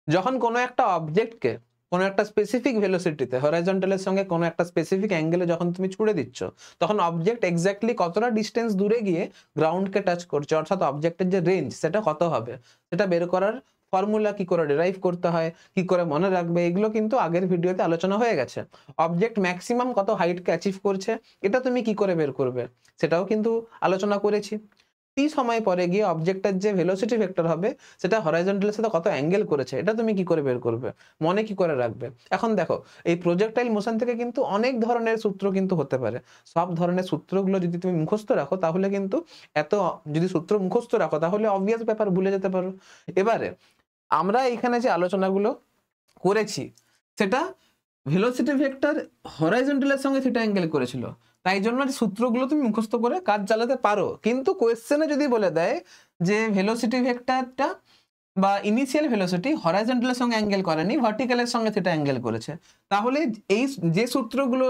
যখন কোনো একটা অবজেক্টকে কোনো একটা স্পেসিফিক ভেলোসিটিতে হরাইজন্টালের সঙ্গে কোনো একটা স্পেসিফিক অ্যাঙ্গেলে যখন তুমি ছুড়ে দিচ্ছ, তখন অবজেক্ট এক্স্যাক্টলি কতটা ডিস্টেন্স দূরে গিয়ে গ্রাউন্ডকে টাচ করছে, অর্থাৎ অবজেক্টের যে রেঞ্জ সেটা কত হবে, সেটা বের করার ফর্মুলা কি করে ডিরাইভ করতে হয়, কি করে মনে রাখবে, এগুলো কিন্তু আগের ভিডিওতে আলোচনা হয়ে গেছে। অবজেক্ট ম্যাক্সিমাম কত হাইটকে অ্যাচিভ করছে, এটা তুমি কি করে বের করবে, সেটাও কিন্তু আলোচনা করেছি। টি সময় পরে গিয়ে অবজেক্টের যে ভেলোসিটি ভেক্টর হবে সেটা হরাইজন্টালের সাথে কত অ্যাঙ্গেল করেছে, এটা তুমি কি করে বের করবে, মনে কি করে রাখবে। এখন দেখো, এই প্রজেক্টাইল মোশন থেকে কিন্তু অনেক ধরনের সূত্র কিন্তু হতে পারে। সব ধরনের সূত্রগুলো যদি তুমি মুখস্থ রাখো তাহলে কিন্তু যদি সূত্র মুখস্থ রাখো তাহলে অবভিয়াস ব্যাপার ভুলে যেতে পারো। এবারে আমরা এখানে যে আলোচনাগুলো করেছি সেটা ভেলোসিটি ভেক্টর হরাইজন্টালের সঙ্গে থিটা অ্যাঙ্গেল করেছিল, তাই জন্য সূত্রগুলো তুমি মুখস্থ করে কাজ চালাতে পারো। কিন্তু কোয়েশ্চেনে যদি বলে দেয় যে ভেলোসিটি ভেক্টরটা বা ইনিশিয়াল ভেলোসিটি হরাইজন্টালের সঙ্গে অ্যাঙ্গেল করেনি, ভার্টিক্যালের সঙ্গে থিটা অ্যাঙ্গেল করেছে, তাহলে এই যে সূত্রগুলো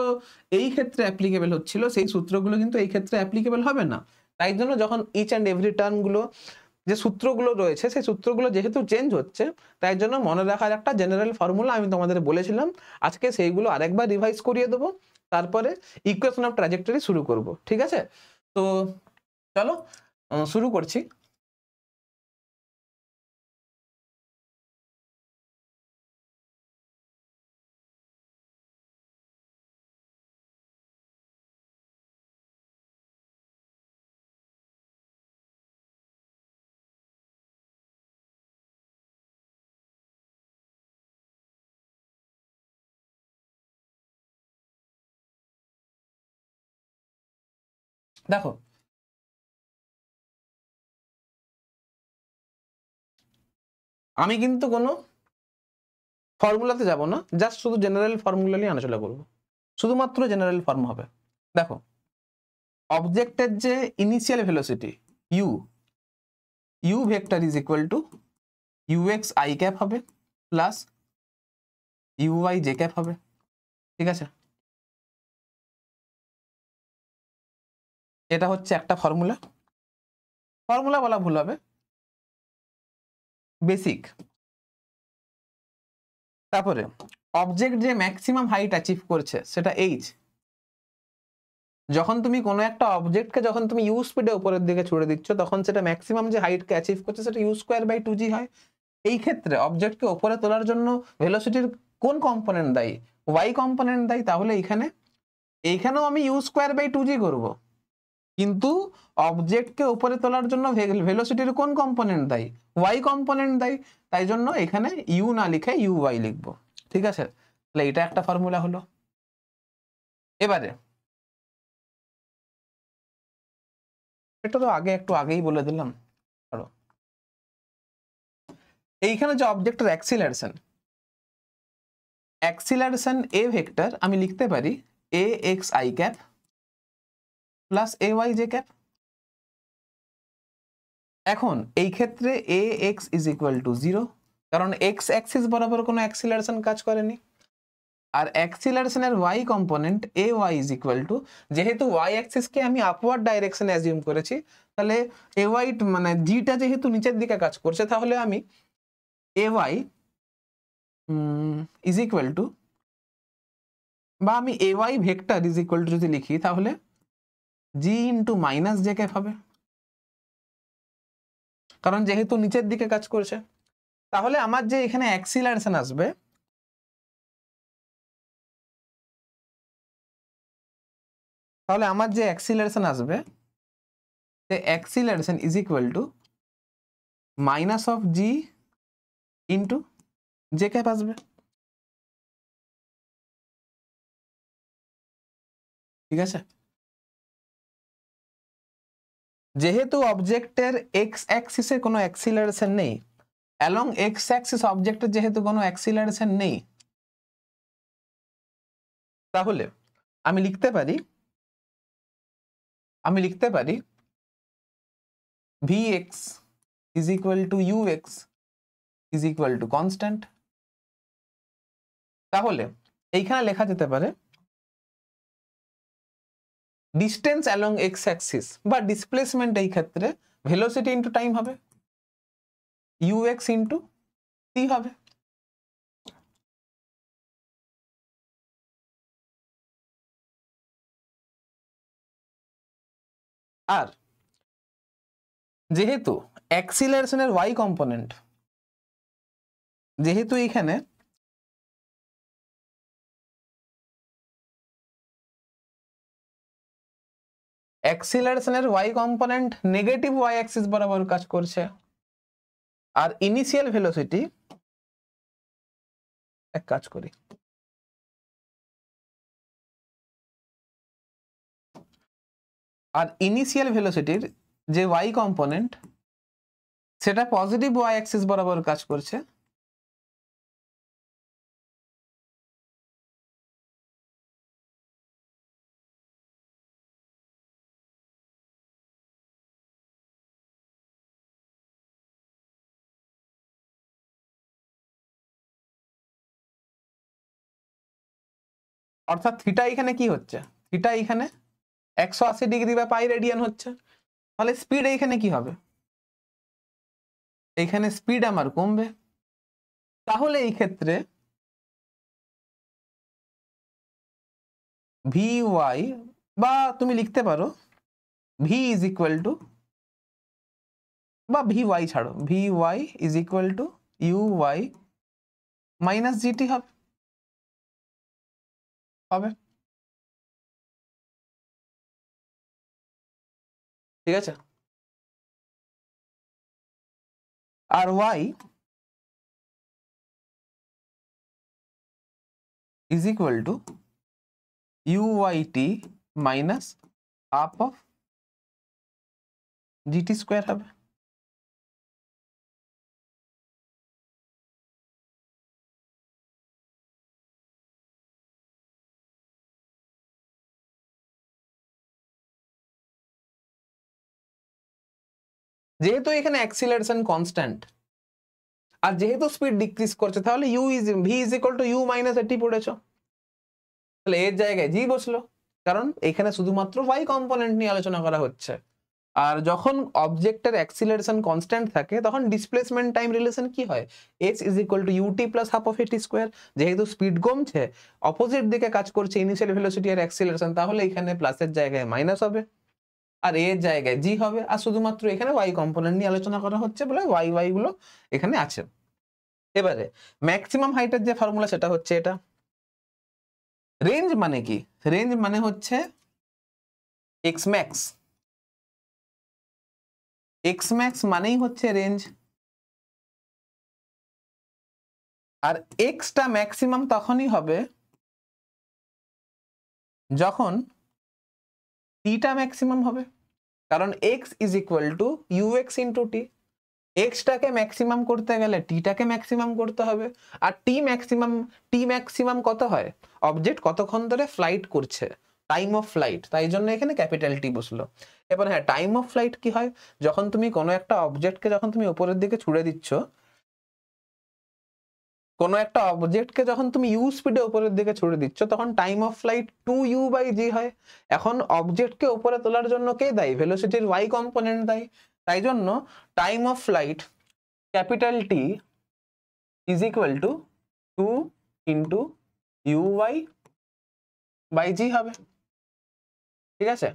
এই ক্ষেত্রে অ্যাপ্লিকেবল হচ্ছিল সেই সূত্রগুলো কিন্তু এই ক্ষেত্রে অ্যাপ্লিকেবল হবে না। তাই জন্য যখন ইচ অ্যান্ড এভরি টার্মগুলো যে সূত্রগুলো রয়েছে সেই সূত্রগুলো যেহেতু চেঞ্জ হচ্ছে, তাই জন্য মনে রাখার একটা জেনারেল ফর্মুলা আমি তোমাদের বলেছিলাম, আজকে সেইগুলো আরেকবার রিভাইজ করিয়ে দেবো, তারপরে ইকুয়েশন অফ ট্র্যাজেক্টরি শুরু করব। ঠিক আছে, তো চলো শুরু করছি। দেখো, আমি কিন্তু কোনো ফর্মুলাতে যাব না, জাস্ট শুধু জেনারেল ফর্মুলা নিয়ে আলোচনা করব, শুধুমাত্র জেনারেল ফর্ম হবে। দেখো, অবজেক্টের যে initial velocity u vector is equal to UX I cap হবে প্লাস ইউআই জে ক্যাপ হবে। ঠিক আছে, এটা হচ্ছে একটা ফর্মুলা, ফর্মুলা বলা ভুল হবে, বেসিক। তারপরে অবজেক্ট যে ম্যাক্সিমাম হাইট অ্যাচিভ করছে সেটা এইচ। যখন তুমি কোনো একটা অবজেক্টকে যখন তুমি ইউ স্পিডে উপরের দিকে ছুড়ে দিচ্ছ তখন সেটা ম্যাক্সিমাম যে হাইটকে অ্যাচিভ করছে সেটা ইউ স্কোয়ার বাই 2g হয়। এই ক্ষেত্রে অবজেক্টকে উপরে তোলার জন্য ভেলোসিটির কোন কম্পোনেন্ট দায়ী, ওয়াই কম্পোনেন্ট দায়ী, তাহলে এইখানেও আমি ইউ স্কোয়ার বাই 2g করবো, কিন্তু অবজেক্টকে উপরে তোলার জন্য ভেলোসিটির কোন কম্পোনেন্ট দায়ী, ওয়াই কম্পোনেন্ট দায়ী, তাই জন্য এখানে ইউ না লিখে ইউ ওয়াই লিখবো। ঠিক আছে, তাহলে এটা একটা ফর্মুলা হলো। এবারে এটা তো একটু আগেই বলে দিলাম। এইখানে যে অবজেক্টের অ্যাক্সিলারেশন এ ভেক্টর আমি লিখতে পারি a x i cap plus a y j cap. এখন এই ক্ষেত্রে a x is equal to 0, কারণ এক্স অ্যাক্সিস বরাবর কোনো অ্যাক্সিলারেশন কাজ করেনি। আর অ্যাক্সিলারেশনের y component a y is equal to, যেহেতু ওয়াই অ্যাক্সিসকে আমি আপওয়ার্ড ডাইরেকশনে অ্যাজিউম করেছি, তাহলে এ ওয়াই মানে জিটা যেহেতু নিচের দিকে কাজ করছে, তাহলে আমি a y is equal to, বা আমি a y vector is equal to যদি লিখি তাহলে g into minus j cap হবে, কারণ যেহেতু নিচের দিকে কাজ করছে। তাহলে আমার যে এখানে অ্যাক্সিলারেশন আসবে, the acceleration is equal to minus of g into j cap আসবে। ঠিক আছে, যেহেতু অবজেক্টের এক্স অ্যাক্সিসে কোনো অ্যাক্সিলারেশন নেই, অ্যালং এক্স অ্যাক্সিস অবজেক্টের যেহেতু কোনো অ্যাক্সিলারেশন নেই, তাহলে আমি লিখতে পারি vx is equal to ux is equal to constant। তাহলে এইখানে লেখা যেতে পারে ডিস্টেন্স অ্যালং এক্স অ্যাক্সিস বা ডিসপ্লেসমেন্ট, এই ক্ষেত্রে ভেলোসিটি ইন্টু টাইম হবে, ux ইন্টু t হবে। আর যেহেতু অ্যাক্সিলারেশনের y কম্পোনেন্ট, যেহেতু এখানে অ্যাক্সিলারেশনের y component negative y axis বরাবর কাজ করছে, আর ইনিশিয়াল ভেলোসিটি, এক কাজ করি, আর ইনিশিয়াল ভেলোসিটির যে y কম্পোনেন্ট সেটা পজিটিভ y অ্যাক্সিস বরাবর কাজ করছে, অর্থাৎ থিটা এখানে কি হচ্ছে, থিটা এখানে 180 ডিগ্রি বা পাই রেডিয়ান হচ্ছে, তাহলে স্পিড এইখানে কি হবে, এইখানে স্পিড আমার কমবে। তাহলে এই ক্ষেত্রে ভি ওয়াই, বা তুমি লিখতে পারো ভি ইজ ইকুয়াল টু, বা ভি ওয়াই ছাড়ো, v y is equal to u y minus g t হবে, হবে, ঠিক আছে। আর y is equal to u y t minus half of g t square হবে। যেহেতু এখানে অ্যাক্সিলারেশন কনস্ট্যান্ট আর যেহেতু স্পিড ডিক্রিজ করছে, তাহলে v is equal to u minus at পড়েছ, তাহলে এর জায়গায় জি বসলো, কারণ এখানে শুধুমাত্র y কম্পোনেন্ট নিয়ে আলোচনা করা হচ্ছে। আর যখন অবজেক্টের অ্যাক্সিলারেশন কনস্ট্যান্ট থাকে তখন ডিসপ্লেসমেন্ট টাইম রিলেশন কি হয়, h is equal two ut plus half of এটি স্কোয়ার। যেহেতু স্পিড কমছে, অপোজিট দিকে কাজ করছে ইনিশিয়াল ভেলোসিটি আর অ্যাক্সিলারেশন, তাহলে এখানে প্লাসের জায়গায় মাইনাস হবে আর এর জায়গায় জি হবে, আর শুধুমাত্র এখানে y কম্পোনেন্ট নিয়ে আলোচনা করা হচ্ছে বলে y গুলো এখানে আছে। এবারে ম্যাক্সিমাম হাইটের যে ফর্মুলা সেটা হচ্ছে এটা। রেঞ্জ মানে কি, রেঞ্জ মানে হচ্ছে এক্স ম্যাক্স, এক্স ম্যাক্স মানেই হচ্ছে রেঞ্জ। আর এক্সটা ম্যাক্সিমাম তখনই হবে যখন টিটা ম্যাক্সিমাম হবে, কারণ x is equal to u x into t. এক্সটাকে ম্যাক্সিমাম করতে গেলে টিটাকে ম্যাক্সিমাম করতে হবে, আর টি ম্যাক্সিমাম কত হয়, অবজেক্ট কতক্ষণ ধরে ফ্লাইট করছে, টাইম অফ ফ্লাইট, তাই জন্য এখানে ক্যাপিটাল টি বসলো। এবার হ্যাঁ, টাইম অফ ফ্লাইট কি হয়, যখন তুমি কোনো একটা অবজেক্টকে যখন তুমি উপরের দিকে ছুড়ে দিচ্ছ, কোনো একটা অবজেক্টকে যখন তুমি ইউ স্পিডে উপরের দিকে ছুড়ে দিচ্ছ, তখন time of flight 2u by g হয়। এখন অবজেক্টকে উপরে তোলার জন্য কে দায়ী, ভেলোসিটির y কম্পোনেন্ট দায়ী, তাই জন্য time of flight capital t is equal to 2 into u y by g হবে, ঠিক আছে।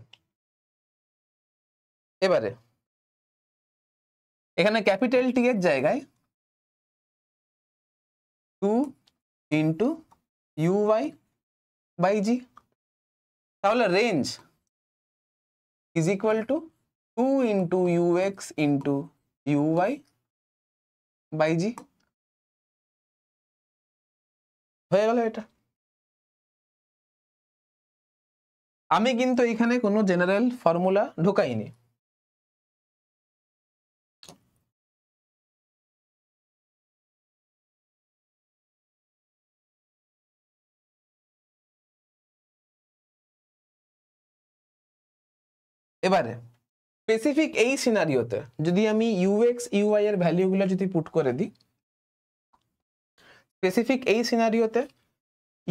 এবারে এখানে ক্যাপিটাল টি এর জায়গায় 2 into u y by g, তাহলে range is equal to 2 into u x into u y by g, হয়ে গেল এটা। আমি কিন্তু এখানে কোনো জেনারেল ফর্মুলা ঢোকাইনি, এবারে স্পেসিফিক এই সিনারিওতে যদি আমি ইউএক্স ইউআই এর ভ্যালুগুলো যদি পুট করে দিই, স্পেসিফিক এই সিনারিওতে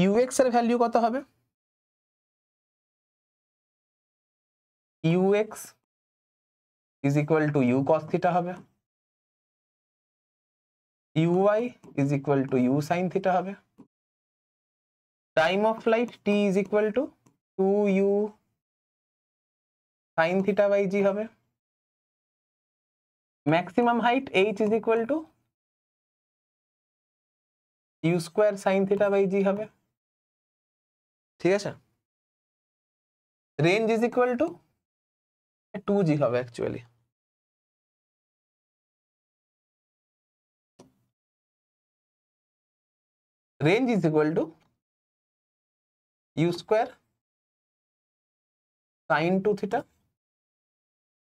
ইউএক্স এর ভ্যালু কত হবে, u x is equal to u cos theta হবে, u i is equal to u sine theta হবে, time of flight t is equal to 2u sine theta by g হবে। Maximum height h is equal to u square sine theta by g হবে, ঠিক আছে। Range is equal to 2g হবে actually. Range is equal to u square sine 2 theta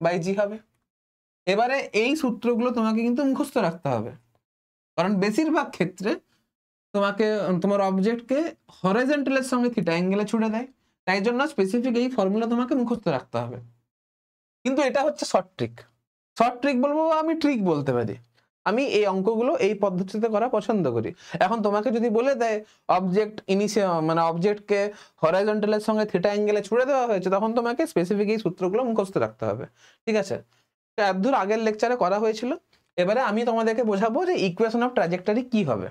by g হবে। এবারে এই সূত্রগুলো তোমাকে কিন্তু মুখস্থ রাখতে হবে, কারণ বেশিরভাগ ক্ষেত্রে তোমাকে তোমার অবজেক্টকে হরাইজন্টালের সঙ্গে থিটা অ্যাঙ্গেলে ছুড়ে দেয়, তাই জন্য স্পেসিফিক এই ফর্মুলা তোমাকে মুখস্থ রাখতে হবে। কিন্তু এটা হচ্ছে শর্ট ট্রিক। শর্ট ট্রিক বলবো, আমি ট্রিক বলতে পারি। আমি এই অঙ্কগুলো এই পদ্ধতিতে করা পছন্দ করি। এখন তোমাকে যদি বলে দেয় অবজেক্ট মানে অবজেক্টকে হরাইজন্টালের সঙ্গে থিটা অ্যাঙ্গেলে ছুড়ে দেওয়া হয়েছে, তখন তোমাকে স্পেসিফিক এই সূত্রগুলো মুখস্থ রাখতে হবে, ঠিক আছে। এতদূর আগের লেকচারে করা হয়েছিল। এবারে আমি তোমাদেরকে বোঝাবো যে ইকুয়েশন অফ ট্র্যাজেক্টরি কি হবে।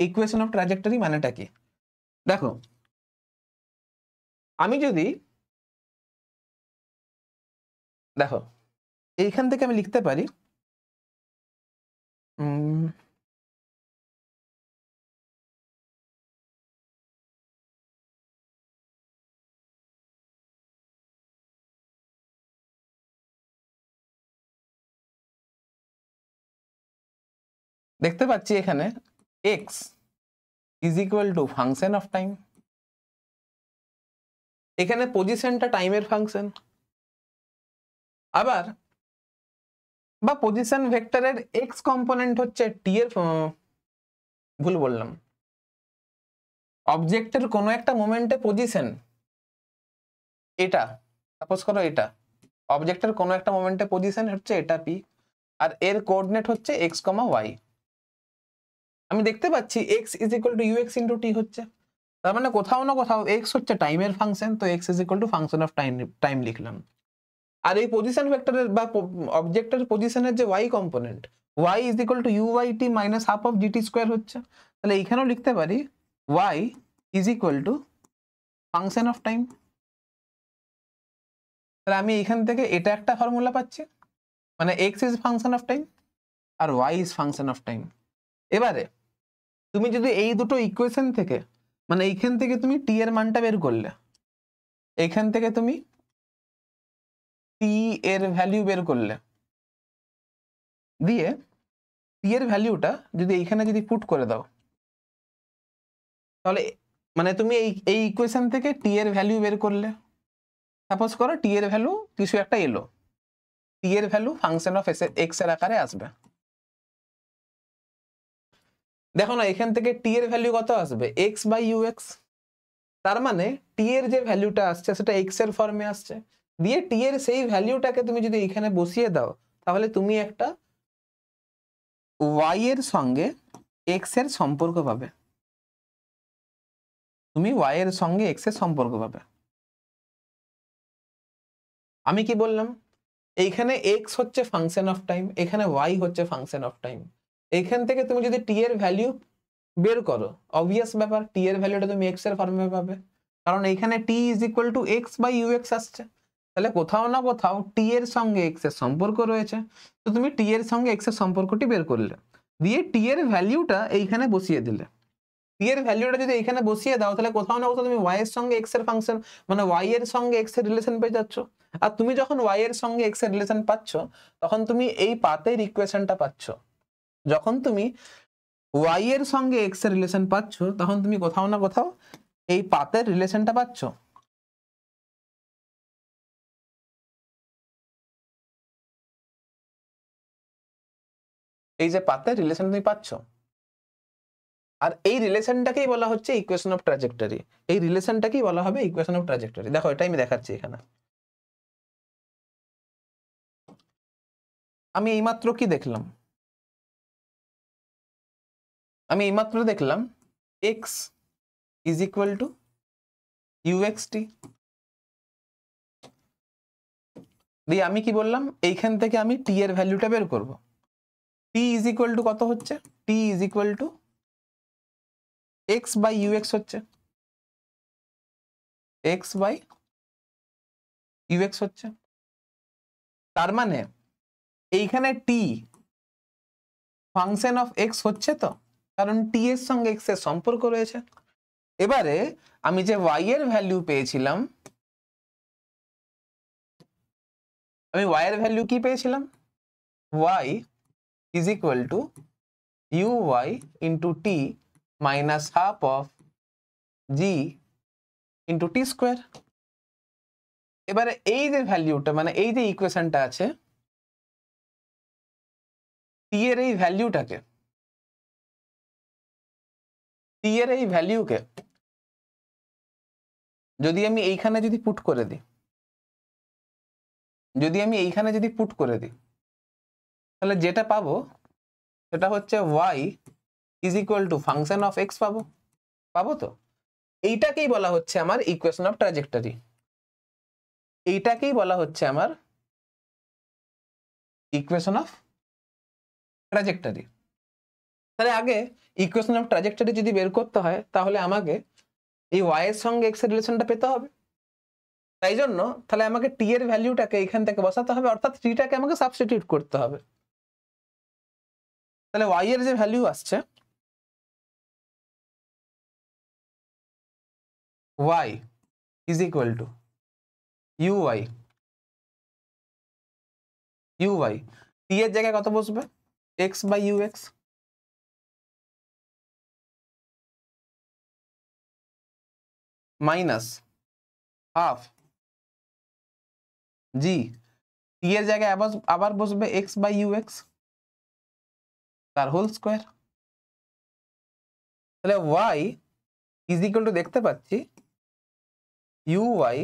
ইকুয়েশন অফ ট্র্যাজেক্টরি মানেটা কি? দেখো, আমি যদি দেখো এইখান থেকে আমি লিখতে পারি দেখতে পাচ্ছি এখানে x is equal to function of time. এখানে পজিশনটা টাইমের ফাংশন, আবার বা পজিশন ভেক্টরের x কম্পোনেন্ট হচ্ছে t এর ভুল বললাম, অবজেক্টের কোনো একটা মোমেন্টে পজিশন, এটা সাপোজ করো এটা অবজেক্টের কোনো একটা মোমেন্টে পজিশন হচ্ছে এটা p, আর এর কোঅর্ডিনেট হচ্ছে x, y। আমি দেখতে পাচ্ছি x is equal to ux into t হচ্ছে, তার মানে কোথাও না কোথাও x হচ্ছে টাইমের ফাংশন, তো x is equal to function of time লিখলাম। আর এই পজিশন ভেক্টরের বা অবজেক্টের পজিশনের যে y component, y is equal two uyt minus half of gt square হচ্ছে, তাহলে এখানেও লিখতে পারি y is equal to function of time. তাহলে আমি এখান থেকে এটা একটা ফর্মুলা পাচ্ছি, মানে x is function of time আর y is function of time. এবারে তুমি যদি এই দুটো ইকুয়েশন থেকে, মানে এইখান থেকে তুমি t এর মানটা বের করলে, এইখান থেকে তুমি t এর ভ্যালু বের করলে, দিয়ে t এর ভ্যালুটা যদি এইখানে যদি পুট করে দাও, তাহলে মানে তুমি এই ইকুয়েশন থেকে t এর ভ্যালু বের করলে, সাপোজ করো t এর ভ্যালু কিছু একটা এলো, t এর ভ্যালু ফাংশন অফ x এর আকারে আসবে। দেখো না এখান থেকে t এর ভ্যালু কত আসবে, x বাই ux। তার মানে t এর যে ভ্যালুটা আসছে সেটা x এর ফর্মে আসছে, দিয়ে t এর সেই ভ্যালুটাকে তুমি যদি এখানে বসিয়ে দাও, তাহলে তুমি একটা y এর সঙ্গে x এর সম্পর্ক পাবে, তুমি y এর সঙ্গে x এর সম্পর্ক পাবে। আমি কি বললাম, এইখানে x হচ্ছে ফাংশন অফ টাইম, এখানে y হচ্ছে ফাংশন অফ টাইম। এইখান থেকে তুমি যদি t এর ভ্যালু বের করো, অবভিয়াস ব্যাপার, t এর ভ্যালুটা তুমি x এর ফর্মে পাবে, কারণ এখানে t is equal to x by ux আসছে। তাহলে কোথাও না কোথাও t এর সঙ্গে x এর সম্পর্ক রয়েছে, তো তুমি t এর সঙ্গে x এর সম্পর্কটি বের করলে, দিয়ে t এর ভ্যালুটা এইখানে বসিয়ে দিলে। t এর ভ্যালুটা যদি এখানে বসিয়ে দাও, তাহলে কোথাও না কোথাও তুমি y এর সঙ্গে x এর ফাংশন, মানে y এর সঙ্গে x এর রিলেশন পেয়ে যাচ্ছ। আর তুমি যখন y এর সঙ্গে x এর রিলেশন পাচ্ছ, তখন তুমি এই পাতের ইকুয়েশনটা পাচ্ছ। যখন তুমি y এর সঙ্গে x এর রিলেশন পাচ্ছ, তখন তুমি কোথাও না কোথাও এই পাতের রিলেশনটা পাচ্ছ। এই যে পাতের রিলেশন তুমি পাচ্ছ, আর এই রিলেশনটাকেই বলা হচ্ছে ইকুয়েশন অফ ট্র্যাজেক্টরি। এই রিলেশনটাকেই বলা হবে ইকুয়েশন অফ ট্র্যাজেক্টরি। দেখো এটা আমি দেখাচ্ছি এখানে। আমি এইমাত্র কি দেখলাম, আমি এইমাত্র দেখলাম x is equal two uxt, দিয়ে আমি কি বললাম, এইখান থেকে আমি t এর ভ্যালুটা বের করব। t ইজ ইকুয়াল টু কত হচ্ছে, t is equal to x by ux হচ্ছে, x বাই ইউএক্স হচ্ছে। তার মানে এইখানে টি ফাংশন অফ এক্স হচ্ছে তো, কারণ টি এর সঙ্গে এক্স এর সম্পর্ক রয়েছে। এবারে আমি যে ওয়াই এর ভ্যালু পেয়েছিলাম, আমি ওয়াই এর ভ্যালু কি পেয়েছিলাম? Y is equal to u y into t minus half of g into t square. এবারে এই যে ভ্যালুটা, মানে এই যে ইকুয়েশনটা আছে, টি এর এই ভ্যালুটাকে, টি এর এই ভ্যালুকে যদি আমি এইখানে যদি পুট করে দিই, যদি আমি এইখানে যদি পুট করে দিই, তাহলে যেটা পাবো সেটা হচ্ছে y is equal to function of x পাবো। পাবো তো? এইটাকেই বলা হচ্ছে আমার ইকুয়েশন অফ ট্র্যাজেক্টরি। এইটাকেই বলা হচ্ছে আমার ইকুয়েশন অফ ট্র্যাজেক্টরি। তাহলে আগে ইকুয়েশন অফ ট্র্যাজেক্টরি যদি বের করতে হয়, তাহলে আমাকে এই ওয়াই এর সঙ্গে এক্স এর রিলেশনটা পেতে হবে। তাই জন্য তাহলে আমাকে টি এর ভ্যালুটাকে এখান থেকে বসাতে হবে, অর্থাৎ টিটাকে আমাকে সাবস্টিটিউট করতে হবে। তাহলে ওয়াই এর যে ভ্যালু আসছে, y is equal to u y, u y t এর জায়গায় কত বসবে? X by u x minus half g, t এর জায়গায় আবার বসবে এক্স বাই ইউ এক্স তার হোল স্কোয়ার। তাহলে ওয়াই ইজ ইকুয়াল টু দেখতে পাচ্ছি u y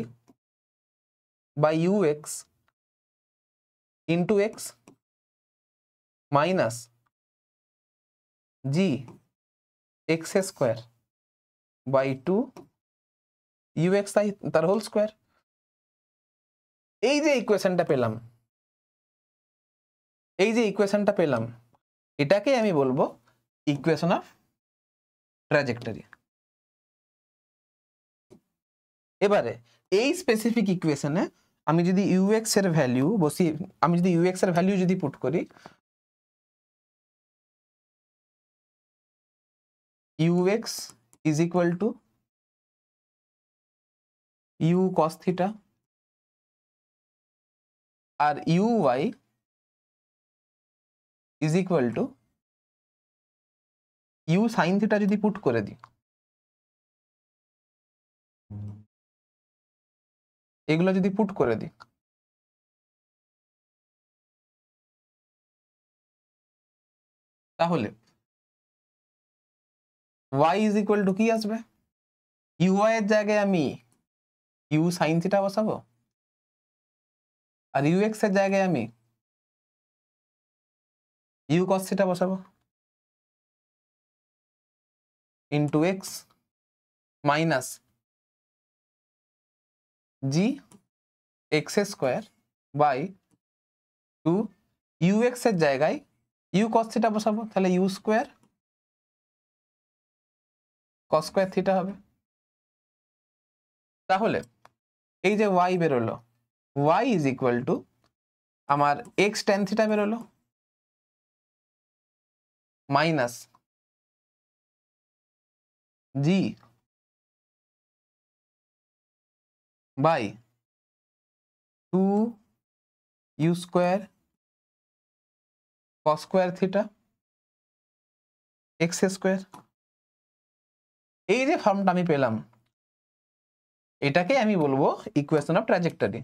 by u x into x minus g x square by two u x তার whole square. এই যে ইকুয়েশনটা পেলাম, এই যে ইকুয়েশনটা পেলাম, এটাকে আমি বলবো ইকুয়েশন অফ ট্র্যাজেক্টরি। এবারে এই স্পেসিফিক ইকুয়েশনে আমি যদি ইউএক্স এর ভ্যালু বসি, আমি যদি ইউএক্স এর ভ্যালু যদি পুট করি, u x is equal to u cos theta, আর u y is equal to u sine theta যদি পুট করে দিই, এগুলো যদি পুট করে দিই, তাহলে y ইজ ইকুয়াল টু কি আসবে? ইউ ওয়াই এর জায়গায় আমি ইউ সাইন থিটা বসাবো, আর ইউ এক্স এর জায়গায় আমি ইউ কস থিটা বসাবো into x minus g x square by two u x এর জায়গায় ইউ কস থিটা বসাবো, তাহলে u square cos square theta হবে। তাহলে এই যে ওয়াই বেরোলো, ওয়াই ইজ ইকুয়াল টু আমার এক্স টেন থিটা বেরোলো minus g by two u square cos square theta x square. এই যে ফর্মটা আমি পেলাম, এটাকে আমি বলবো ইকুয়েশন অফ ট্র্যাজেক্টরি।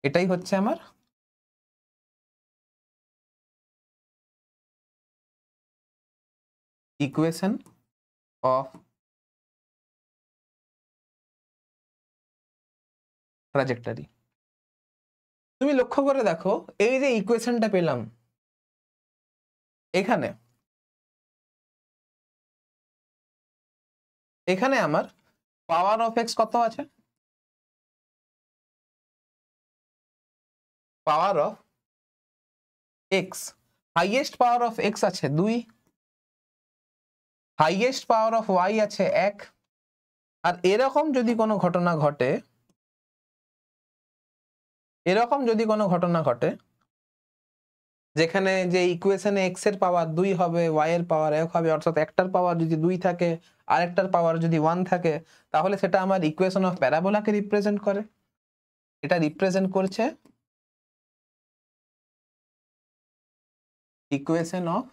এটাই হচ্ছে আমার ইকুয়েশন অফ ট্র্যাজেক্টরি। তুমি লক্ষ্য করে দেখো, এই যে ইকুয়েশনটা পেলাম, এখানে এখানে আমার পাওয়ার অফ এক্স কত আছে? Power of x, highest power of x আছে 2, হাইয়েস্ট পাওয়ার অফ ওয়াই আছে 1, আর এরকম যদি কোনো ঘটনা ঘটে, যেখানে যে ইকুয়েশনে এক্স এর পাওয়ার 2 হবে, ওয়াই এর পাওয়ার 1 হবে, অর্থাৎ একটার পাওয়ার যদি 2 থাকে আরেকটার পাওয়ার যদি 1 থাকে, তাহলে সেটা আমার ইকুয়েশন অফ প্যারাবোলাকে রিপ্রেজেন্ট করে। এটা রিপ্রেজেন্ট করছে ইকুয়েশন অফ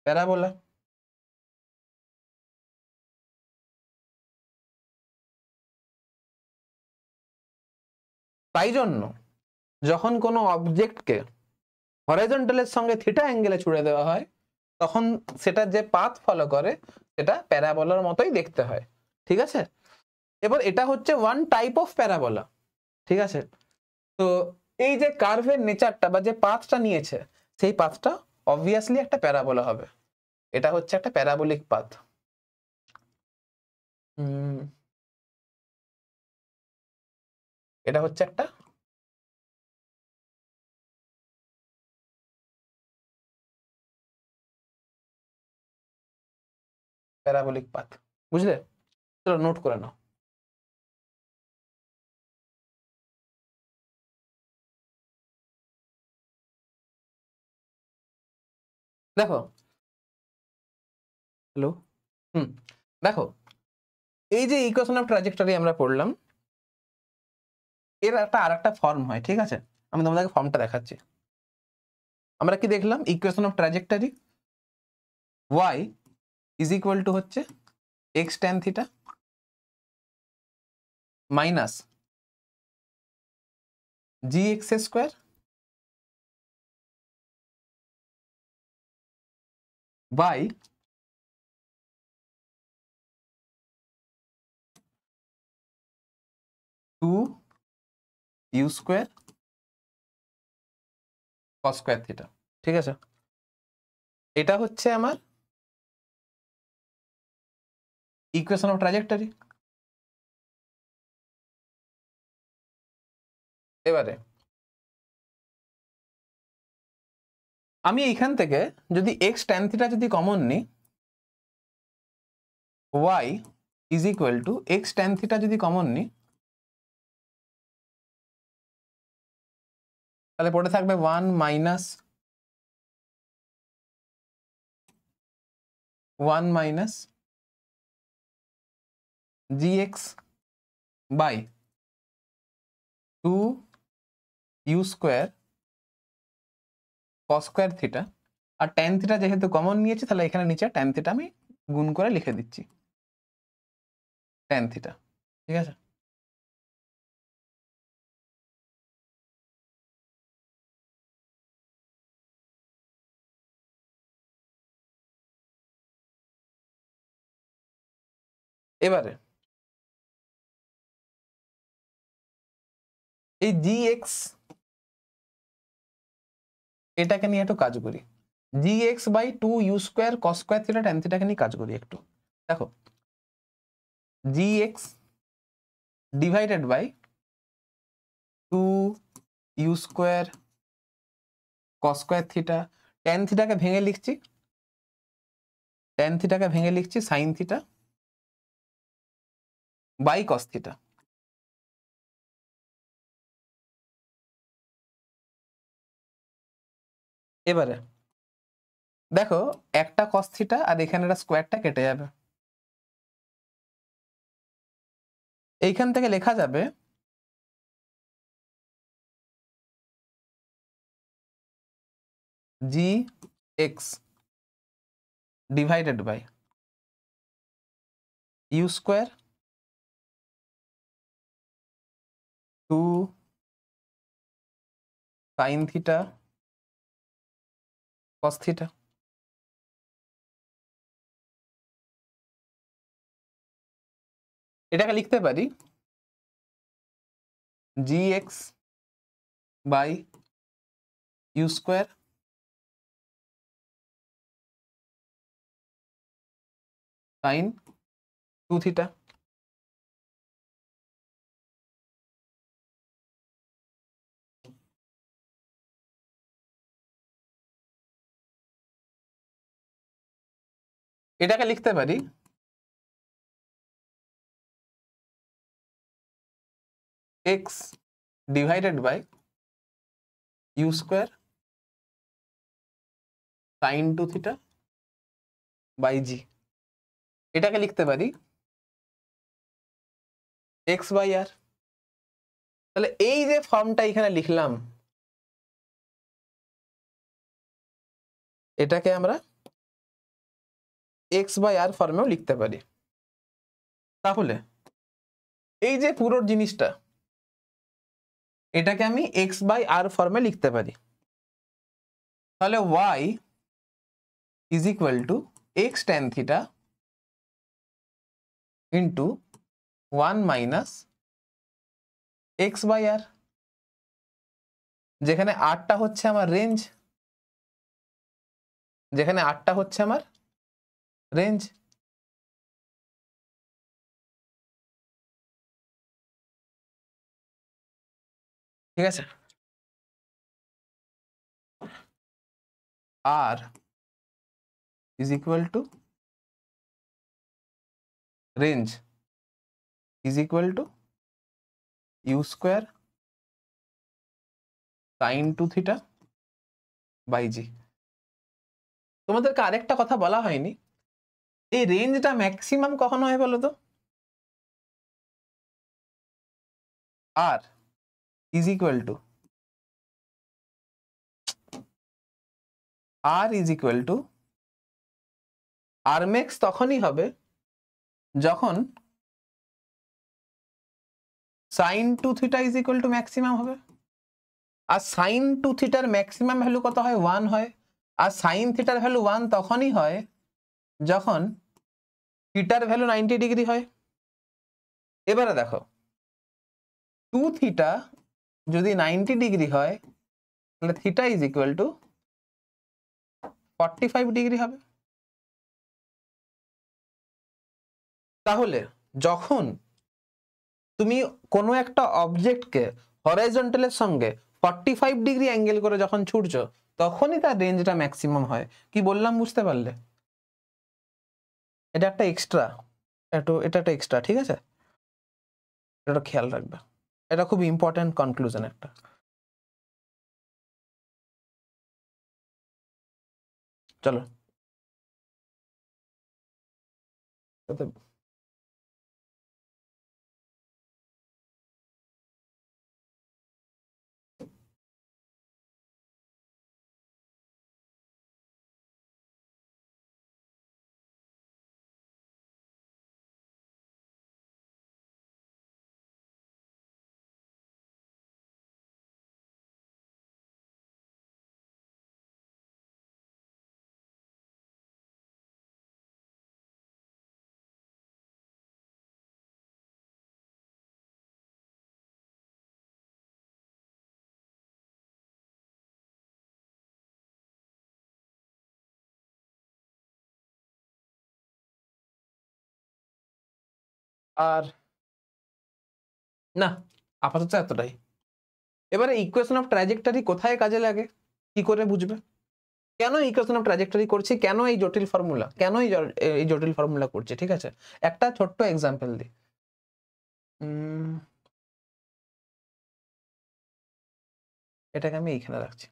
প্যারাবোলা। তাই জন্য যখন কোনো অবজেক্টকে হরাইজন্টালের সঙ্গে থিটা অ্যাঙ্গেলে ছুড়ে দেওয়া হয়, তখন সেটা যে পাথ ফলো করে সেটা প্যারাবোলার মতোই দেখতে হয়। ঠিক আছে, এবার এটা হচ্ছে ওয়ান টাইপ অফ প্যারাবোলা। ঠিক আছে, তো এই যে কার্ভের নেচারটা বা যে পাথটা নিয়েছে, সেই পাথটা অবভিয়াসলি একটা প্যারাবোলা হবে। এটা হচ্ছে একটা প্যারাবোলিক পাথ। এটা হচ্ছে একটা প্যারাবোলিক পাথ। বুঝলে? চলো নোট করে নাও। দেখো, হ্যালো, দেখো, এই যে ইকুয়েশন অফ ট্র্যাজেক্টরি আমরা পড়লাম, এর একটা আরেকটা ফর্ম হয়। ঠিক আছে, আমি তোমাদেরকে ফর্মটা দেখাচ্ছি। আমরা কি দেখলাম? Equation of trajectory y is equal to হচ্ছে x tan theta minus g x square by two u square cos square theta. ঠিক আছে, এটা হচ্ছে আমার ইকুয়েশন অফ ট্র্যাজেক্টরি। এবারে আমি এইখান থেকে যদি এক্স ট্যান থিটা যদি কমন নিই, y is equal to x tan theta যদি কমন নিই, তাহলে পড়ে থাকবে 1 minus g x by two u square cos square theta. আর ট্যান থিটা যেহেতু কমন নিয়েছি, তাহলে এখানে নিচে ট্যান থিটা আমি গুণ করে লিখে দিচ্ছি, ট্যান থিটা। ঠিক আছে, এবারে এই জি এক্স এটাকে নিয়ে একটু কাজ করি। G x by two u square cos square theta tan থিটাকে নিয়ে কাজ করি একটু। দেখো, g x divided by two u square cos square theta, tan থিটাকে ভেঙে লিখছি, sine theta by cos theta. এবারে দেখো, একটা কস থিটা আর এখানে একটা স্কোয়ারটা কেটে যাবে। এইখান থেকে লেখা যাবে g x divided by u square two sine theta cos theta. এটাকে লিখতে পারি g x by u square sine two theta. এটাকে লিখতে পারি x divided by u square sine two theta by g. এটাকে লিখতে পারি x বাই আর। তাহলে এই যে ফর্মটা এখানে লিখলাম, এটাকে আমরা x বাই আর ফর্মেও লিখতে পারি। তাহলে এই যে পুরো জিনিসটা, এটাকে আমি x বাই আর ফর্মে লিখতে পারি। তাহলে y is equal to x tan theta into 1 minus x by r, যেখানে আরটা হচ্ছে আমার রেঞ্জ, যেখানে আরটা হচ্ছে আমার রেঞ্জ। ঠিক আছে, r is equal to range is equal to u square sine two theta by g. তোমাদেরকে আরেকটা কথা বলা হয়নি, এই রেঞ্জটা ম্যাক্সিমাম কখন হয় বলো তো? R is equal to r max তখনই হবে যখন sine two theta is equal to maximum হবে। আর সাইন টু থিটার ম্যাক্সিমাম ভ্যালু কত হয়? 1 হয়। আর সাইন থিটার ভ্যালু 1 তখনই হয় যখন থিটার ভ্যালু 90 ডিগ্রি হয়। এবারে দেখো, 2 থিটা যদি 90 ডিগ্রি হয় তাহলে theta is equal two 45 degree হবে। তাহলে যখন তুমি কোনো একটা অবজেক্টকে হরাইজন্টালের সঙ্গে 45 ডিগ্রি অ্যাঙ্গেল করে যখন ছুটছো, তখনই তার রেঞ্জটা ম্যাক্সিমাম হয়। কি বললাম বুঝতে পারলে? এটা একটা এক্সট্রা, এটা একটা এক্সট্রা, ঠিক আছে? এটা খেয়াল রাখবে, এটা খুব ইম্পর্টেন্ট কনক্লুশন একটা। চলো আর না, আপাতত এতটাই। এবারে ইকুয়েশন অফ ট্র্যাজেক্টরি কোথায় কাজে লাগে, কি করে বুঝবে? কেন ইকুয়েশন অফ ট্র্যাজেক্টরি করছি, কেন এই জটিল ফর্মুলা, কেন এই জটিল ফর্মুলা করছি? ঠিক আছে, একটা ছোট্ট এক্সাম্পল দিই। এটাকে আমি এইখানে রাখছি।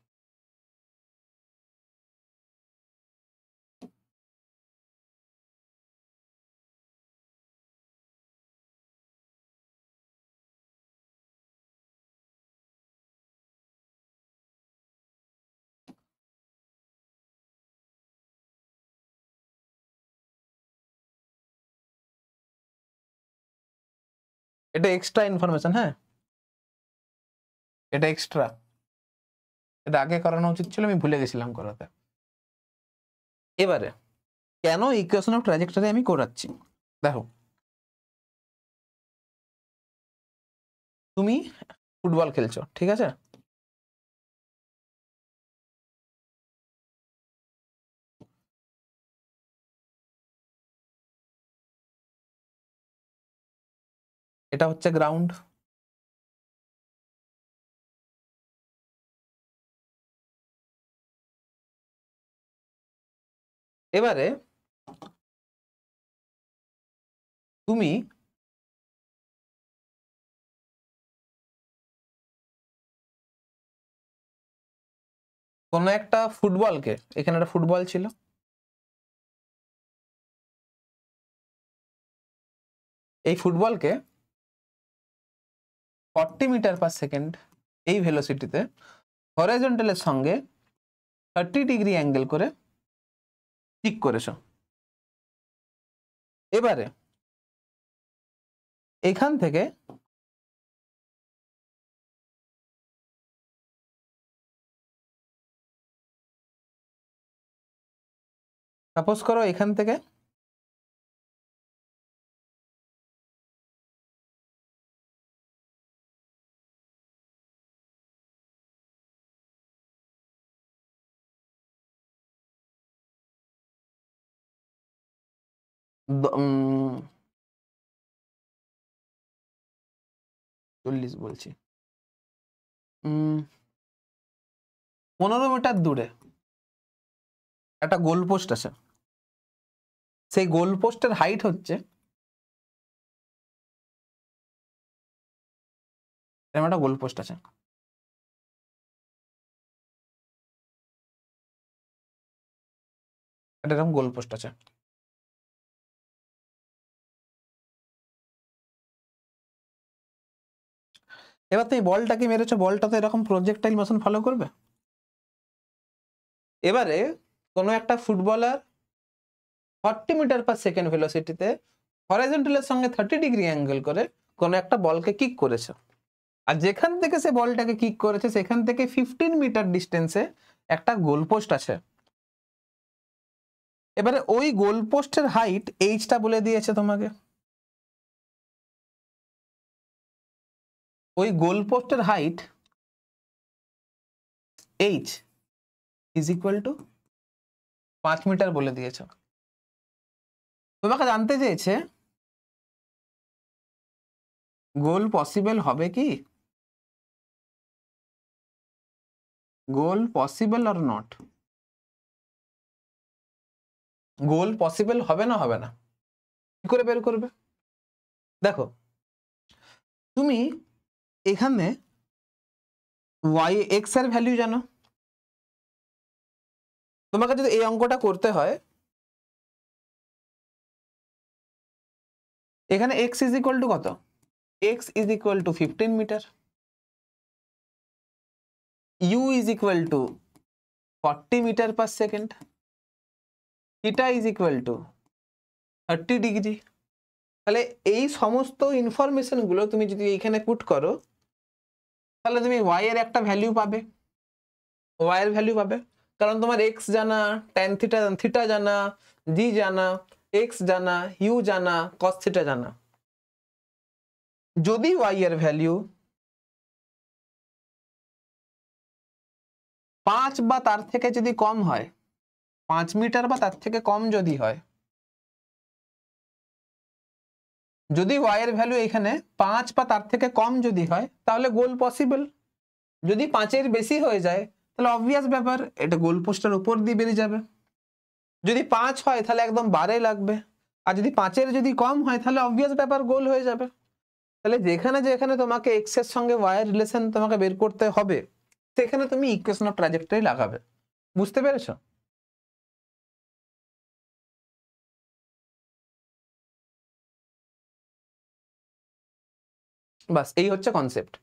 এটা এক্সট্রা ইনফরমেশন, হ্যাঁ, এটা এক্সট্রা, এটা আগে করানো উচিত ছিল, আমি ভুলে গেছিলাম করাতে। এবারে কেন ইকুয়েশন অফ ট্র্যাজেক্টরি আমি করাচ্ছি, দেখো, তুমি ফুটবল খেলছো, ঠিক আছে? এটা হচ্ছে গ্রাউন্ড, এবারে তুমি কোন একটা ফুটবলকে, এখানে একটা ফুটবল ছিল, এই ফুটবলকে 40 মিটার পার সেকেন্ড এই ভেলোসিটিতে হরাইজন্টালের সঙ্গে 30 ডিগ্রি অ্যাঙ্গেল করে কিক করেছো। এবারে এখান থেকে সাপোজ করো এখান থেকে দ- উম, 40 বলছি, 15 মিটার দূরে একটা গোল পোস্ট আছে, সেই গোল পোস্টের হাইট হচ্ছে, এরকম একটা গোল পোস্ট আছে, একটা এরকম গোল পোস্ট আছে। এবার তুমি বলটাকে মেরেছো, বলটা তো এরকম প্রজেক্টাইল মোশন ফলো করবে। এবারে কোনো একটা ফুটবলার 40 মিটার পার সেকেন্ড ভেলোসিটিতে হরাইজন্টালের সঙ্গে 30 ডিগ্রি অ্যাঙ্গেল করে কোনো একটা বলকে কিক করেছে, আর যেখান থেকে সে বলটাকে কিক করেছে সেখান থেকে 15 মিটার ডিস্টেন্সে একটা গোল পোস্ট আছে। এবারে ওই গোল পোস্টের হাইট এইচটা বলে দিয়েছে তোমাকে, ওই গোল পোস্টের height h is equal to 5 metre বলে দিয়েছে। তোমাকে জানতে চেয়েছে গোল পসিবল হবে কি, goal possible or not, goal possible হবে না হবে না, কি করে বের করবে? দেখো তুমি এখানে ওয়াই এক্স এর ভ্যালু জানো, তোমাকে যদি এই অঙ্কটা করতে হয় এখানে এক্স ইজ ইকুয়াল টু কত, x is equal to 15 metre, u is equal to 40 metre per second, theta is equal to 30 degree. তাহলে এই সমস্ত ইনফরমেশন গুলো তুমি যদি এখানে পুট করো তাহলে তুমি ওয়াই এর একটা ভ্যালু পাবে, ওয়াই এর ভ্যালু পাবে, কারণ তোমার এক্স জানা, ট্যান থিটা থিটা জানা, জি জানা, এক্স জানা, ইউ জানা, কস থিটা জানা। যদি ওয়াই এর ভ্যালু 5 বা তার থেকে যদি কম হয়, 5 মিটার বা তার থেকে কম যদি হয়, যদি ওয়াই এর ভ্যালু এখানে 5 বা তার থেকে কম যদি হয় তাহলে গোল পসিবল। যদি 5 এর বেশি হয়ে যায় তাহলে অবভিয়াস ব্যাপার, এটা গোল পোস্টের উপর দিয়ে বেরিয়ে যাবে। যদি 5 হয় তাহলে একদম বারে লাগবে, আর যদি 5 এর যদি কম হয় তাহলে অবভিয়াস ব্যাপার গোল হয়ে যাবে। তাহলে যেখানে যেখানে তোমাকে এক্স এর সঙ্গে ওয়াই এর রিলেশন তোমাকে বের করতে হবে সেখানে তুমি ইকুয়েশন অফ ট্র্যাজেক্টরি লাগাবে। বুঝতে পেরেছো? বাস এই হচ্ছে কনসেপ্ট।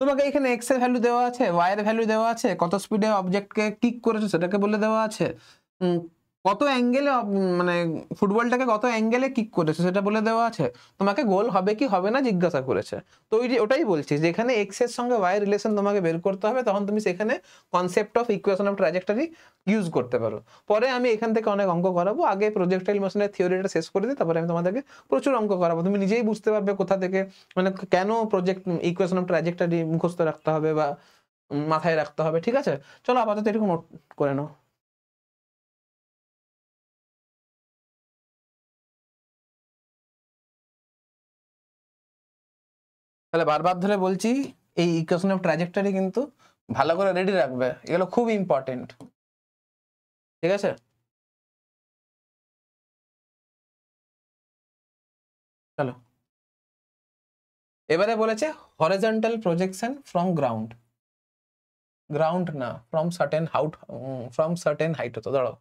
তোমাকে এখানে এক্স এর ভ্যালু দেওয়া আছে, ওয়াই এর ভ্যালু দেওয়া আছে, কত স্পিডে অবজেক্টকে কিক করেছে সেটাকে বলে দেওয়া আছে, কত অ্যাঙ্গেলে মানে ফুটবলটাকে কত অ্যাঙ্গেলে কিক করেছে সেটা বলে দেওয়া আছে, তোমাকে গোল হবে কি হবে না জিজ্ঞাসা করেছে। তো ওটাই বলছি, যেখানে এক্স এর সঙ্গে ওয়াই রিলেশন তোমাকে বের করতে হবে তখন তুমি সেখানে concept of equation of trajectory use করতে পারো। পরে আমি এখান থেকে অনেক অঙ্ক করাবো, আগে প্রজেক্টাইল মোশনের থিওরিটা শেষ করে দিই, তারপরে আমি তোমাদেরকে প্রচুর অঙ্ক করাবো, তুমি নিজেই বুঝতে পারবে কোথা থেকে মানে কেন ইকুয়েশন অফ ট্র্যাজেক্টরি মুখস্থ রাখতে হবে বা মাথায় রাখতে হবে। ঠিক আছে, চলো আপাতত এটুকু নোট করে নাও। তাহলে বারবার ধরে বলছি এই ইকুয়েশন অফ ট্র্যাজেক্টরি কিন্তু ভালো করে রেডি রাখবে, এগুলো খুব ইম্পর্টেন্ট। ঠিক আছে। চলো এবারে বলেছে horizontal projection from ground, ground না ফ্রম সার্টেন হাইট হতো। দাঁড়াও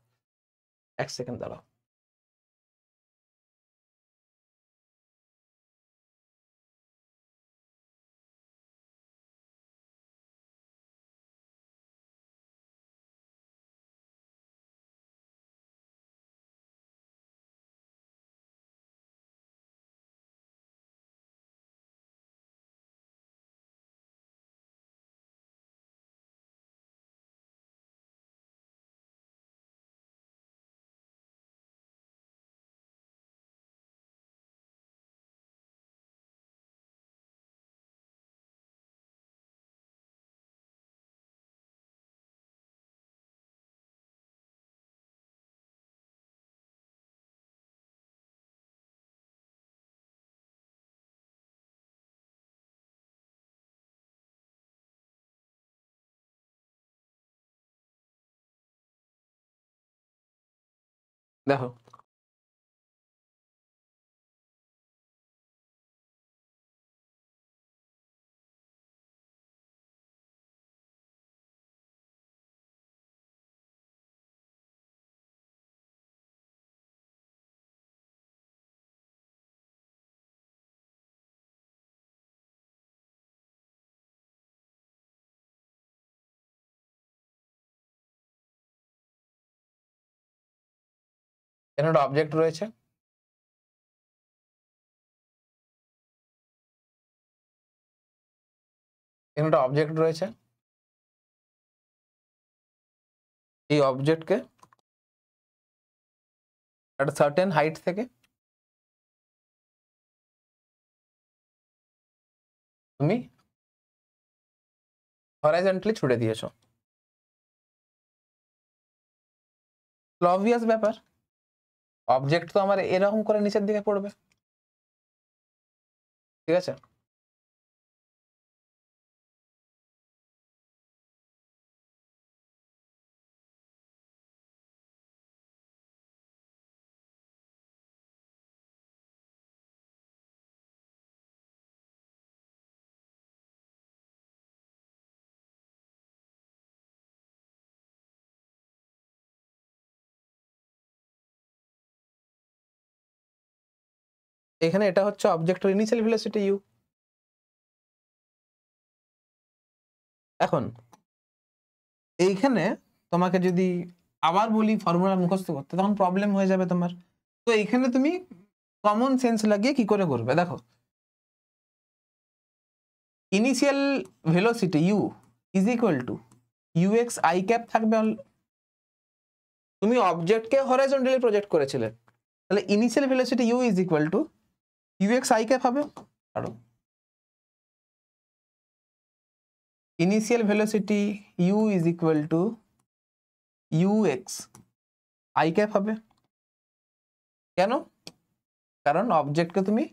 এক সেকেন্ড দাঁড়াও, দেখো এখানে একটা অবজেক্ট রয়েছে, এখানে একটা অবজেক্ট রয়েছে, এই অবজেক্টকে একটা সার্টেন হাইট থেকে তুমি হরাইজন্টালি ছুড়ে দিয়েছো। অবভিয়াস ব্যাপার, অবজেক্ট তো আমার এরকম করে নিচের দিকে পড়বে, ঠিক আছে। এখানে এটা হচ্ছে অবজেক্টের ইনিশিয়াল ভেলোসিটি ইউ। এখন এইখানে তোমাকে যদি আবার বলি ফর্মুলা মুখস্থ করতে, তখন প্রবলেম হয়ে যাবে তোমার। তো এইখানে তুমি কমন সেন্স লাগিয়ে কি করে করবে, দেখো initial velocity u is equal to UX I cap থাকবে। তুমি অবজেক্টকে হরাইজন্টালি প্রজেক্ট করেছিলে, তাহলে initial velocity u is equal to UX I cap হবে। কারণ initial velocity u is equal to UX I cap হবে। কেন? কারণ অবজেক্টকে তুমি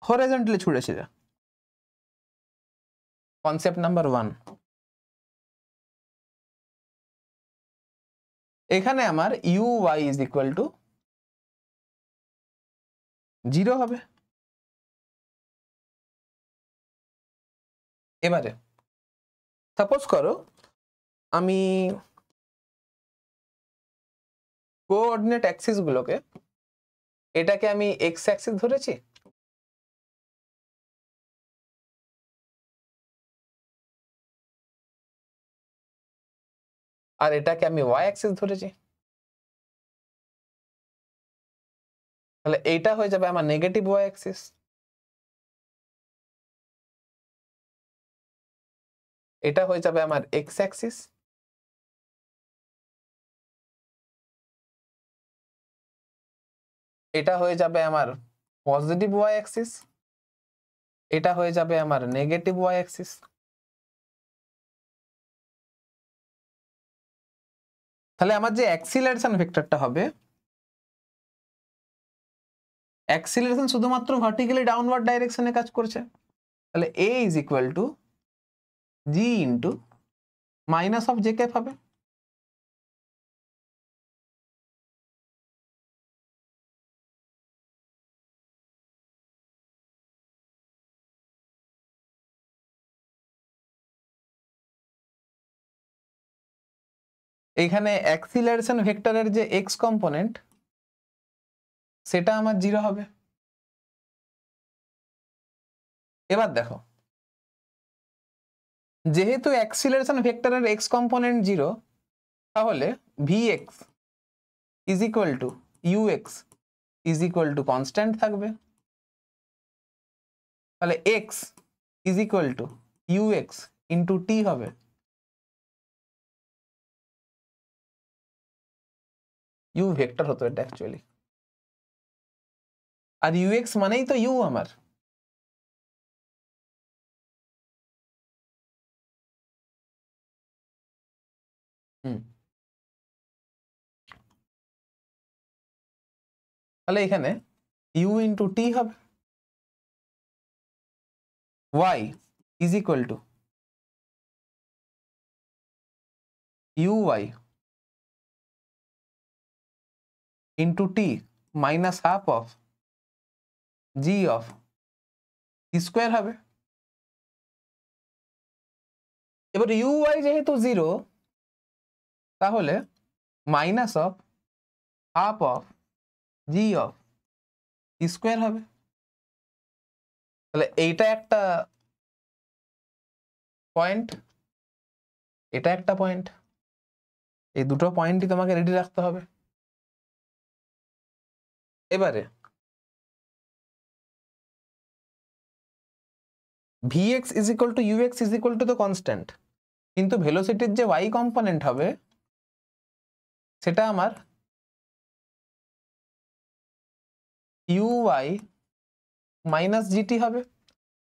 হরাইজন্টালি ছুড়েছিলে। Concept number 1। এখানে আমার u y is equal to 0 হবে। এবারে সাপোজ করো আমি কোঅর্ডিনেট অ্যাক্সিস গুলোকে, এটাকে আমি এক্স অ্যাক্সিস ধরেছি, আর এটাকে আমি ওয়াই অ্যাক্সিস ধরেছি, তাহলে এইটা হয়ে যাবে আমার নেগেটিভ ওয়াই অ্যাক্সিস, এটা হয়ে যাবে আমার এক্স অ্যাক্সিস, এটা হয়ে যাবে আমার পজিটিভ ওয়াই অ্যাক্সিস, এটা হয়ে যাবে আমার নেগেটিভ ওয়াই অ্যাক্সিস। তাহলে আমার যে অ্যাক্সিলারেশন ভেক্টরটা হবে, অ্যাক্সিলারেশন শুধুমাত্র ভার্টিক্যালি ডাউনওয়ার্ড ডাইরেকশনে কাজ করছে, তাহলে a is equal two g into minus of J cap হবে। এইখানে অ্যাক্সিলারেশন ভেক্টরের যে এক্স কম্পোনেন্ট সেটা আমার 0 হবে। এবার দেখো, যেহেতু অ্যাক্সিলারেশন ভেক্টরের এক্স কম্পোনেন্ট 0, তাহলে vx is equal to ux is equal to constant থাকবে। তাহলে x is equal to ux into t হবে। u ভেক্টর হতো এটা অ্যাকচুয়ালি, আর ux মানেই তো u আমার। তাহলে এখানে u ইন্টু t হবে, y is equal two uy into t minus half of g of t square হবে। এবার uy যেহেতু 0, তাহলে minus of half of g of t square হবে। তাহলে এইটা একটা পয়েন্ট, এটা একটা পয়েন্ট, এই দুটো পয়েন্টই তোমাকে রেডি রাখতে হবে। এবারে vx is equal to ux is equal to the constant, কিন্তু ভেলোসিটির যে y কম্পোনেন্ট হবে সেটা আমার uy মাইনাস gt হবে।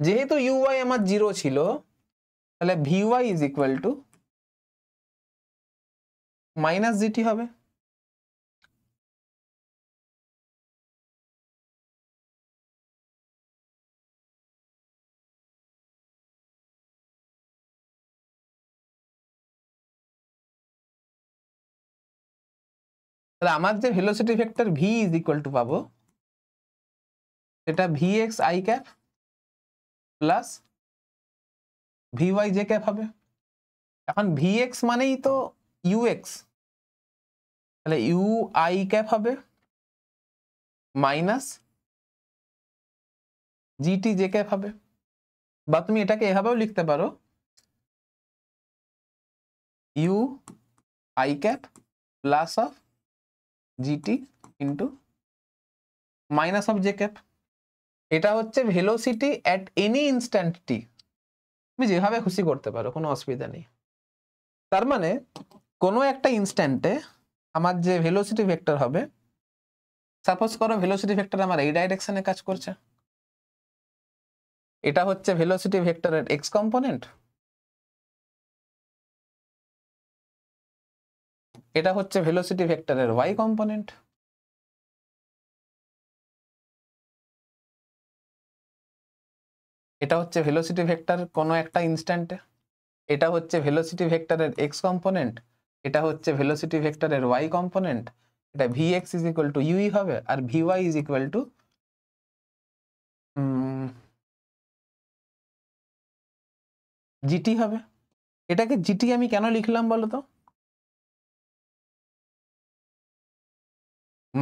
যেহেতু uy আমার 0 ছিল, তাহলে vy is equal to minus gt হবে। তাহলে আমার যে velocity vector v is equal two পাবো, সেটা vx i cap plus vy j cap হবে। এখন vx মানেই তো ux, তাহলে u i ক্যাপ হবে মাইনাস gt j ক্যাপ হবে। বা তুমি এটাকে এভাবেও লিখতে পারো, u i cap plus of gt into minus of j cap. এটা হচ্ছে ভেলোসিটি অ্যাট এনি ইনস্ট্যান্ট টি, তুমি যেভাবে খুশি করতে পারো, কোনো অসুবিধা নেই। তার মানে কোনো একটা ইনস্ট্যান্টে আমার যে ভেলোসিটি ভেক্টর হবে, সাপোজ করো ভেলোসিটি ভেক্টর আমার এই ডাইরেকশনে কাজ করছে, এটা হচ্ছে ভেলোসিটি ভেক্টরের এক্স কম্পোনেন্ট, এটা হচ্ছে ভেলোসিটি ভেক্টরের ওয়াই কম্পোনেন্ট। এটা হচ্ছে ভেলোসিটি ভেক্টর কোনো একটা ইনস্ট্যান্টে, এটা হচ্ছে ভেলোসিটি ভেক্টরের এক্স কম্পোনেন্ট, এটা হচ্ছে ভেলোসিটি ভেক্টরের ওয়াই কম্পোনেন্ট। এটা vx is equal two ui হবে, আর vy is equal two gt হবে। এটাকে gt আমি কেন লিখলাম বলো তো?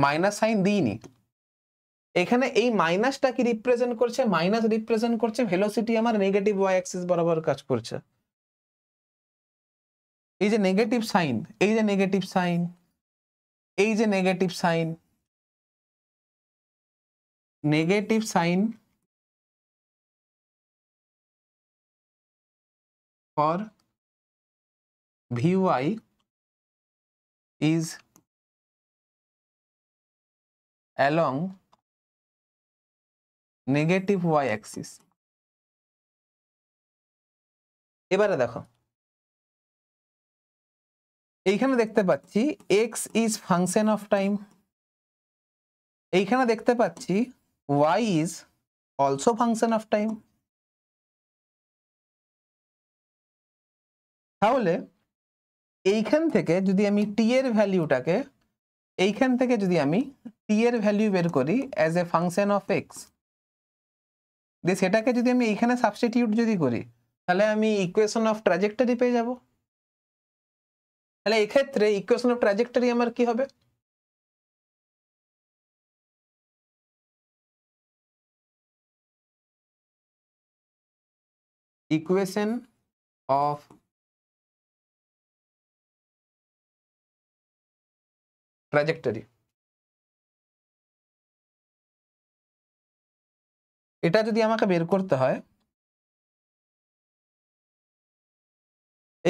মাইনাস সাইন দিইনি, এখানে এই মাইনাসটা কি রিপ্রেজেন্ট করছে? মাইনাস রিপ্রেজেন্ট করছে ভেলোসিটি আমার নেগেটিভ ওয়াই অ্যাক্সিস বরাবর কাজ করছে। এই যে নেগেটিভ সাইন, এই যে নেগেটিভ সাইন, এই যে negative sign, negative sign for vy is along negative y axis. এবারে দেখো, এইখানে দেখতে পাচ্ছি x is function of time, এইখানে দেখতে পাচ্ছি y is also function of time। তাহলে এইখান থেকে যদি আমি t এর ভ্যালুটাকে, এইখান থেকে যদি আমি t এর ভ্যালু বের করি as a function of x, দিয়ে সেটাকে যদি আমি এইখানে সাবস্টিটিউট যদি করি, তাহলে আমি ইকুয়েশন অফ ট্র্যাজেক্টরি পেয়ে যাব। তাহলে এই ক্ষেত্রে ইকুয়েশন অফ ট্র্যাজেক্টরি আমার কি হবে? ইকুয়েশন অফ ট্র্যাজেক্টরি, এটা যদি আমাকে বের করতে হয়,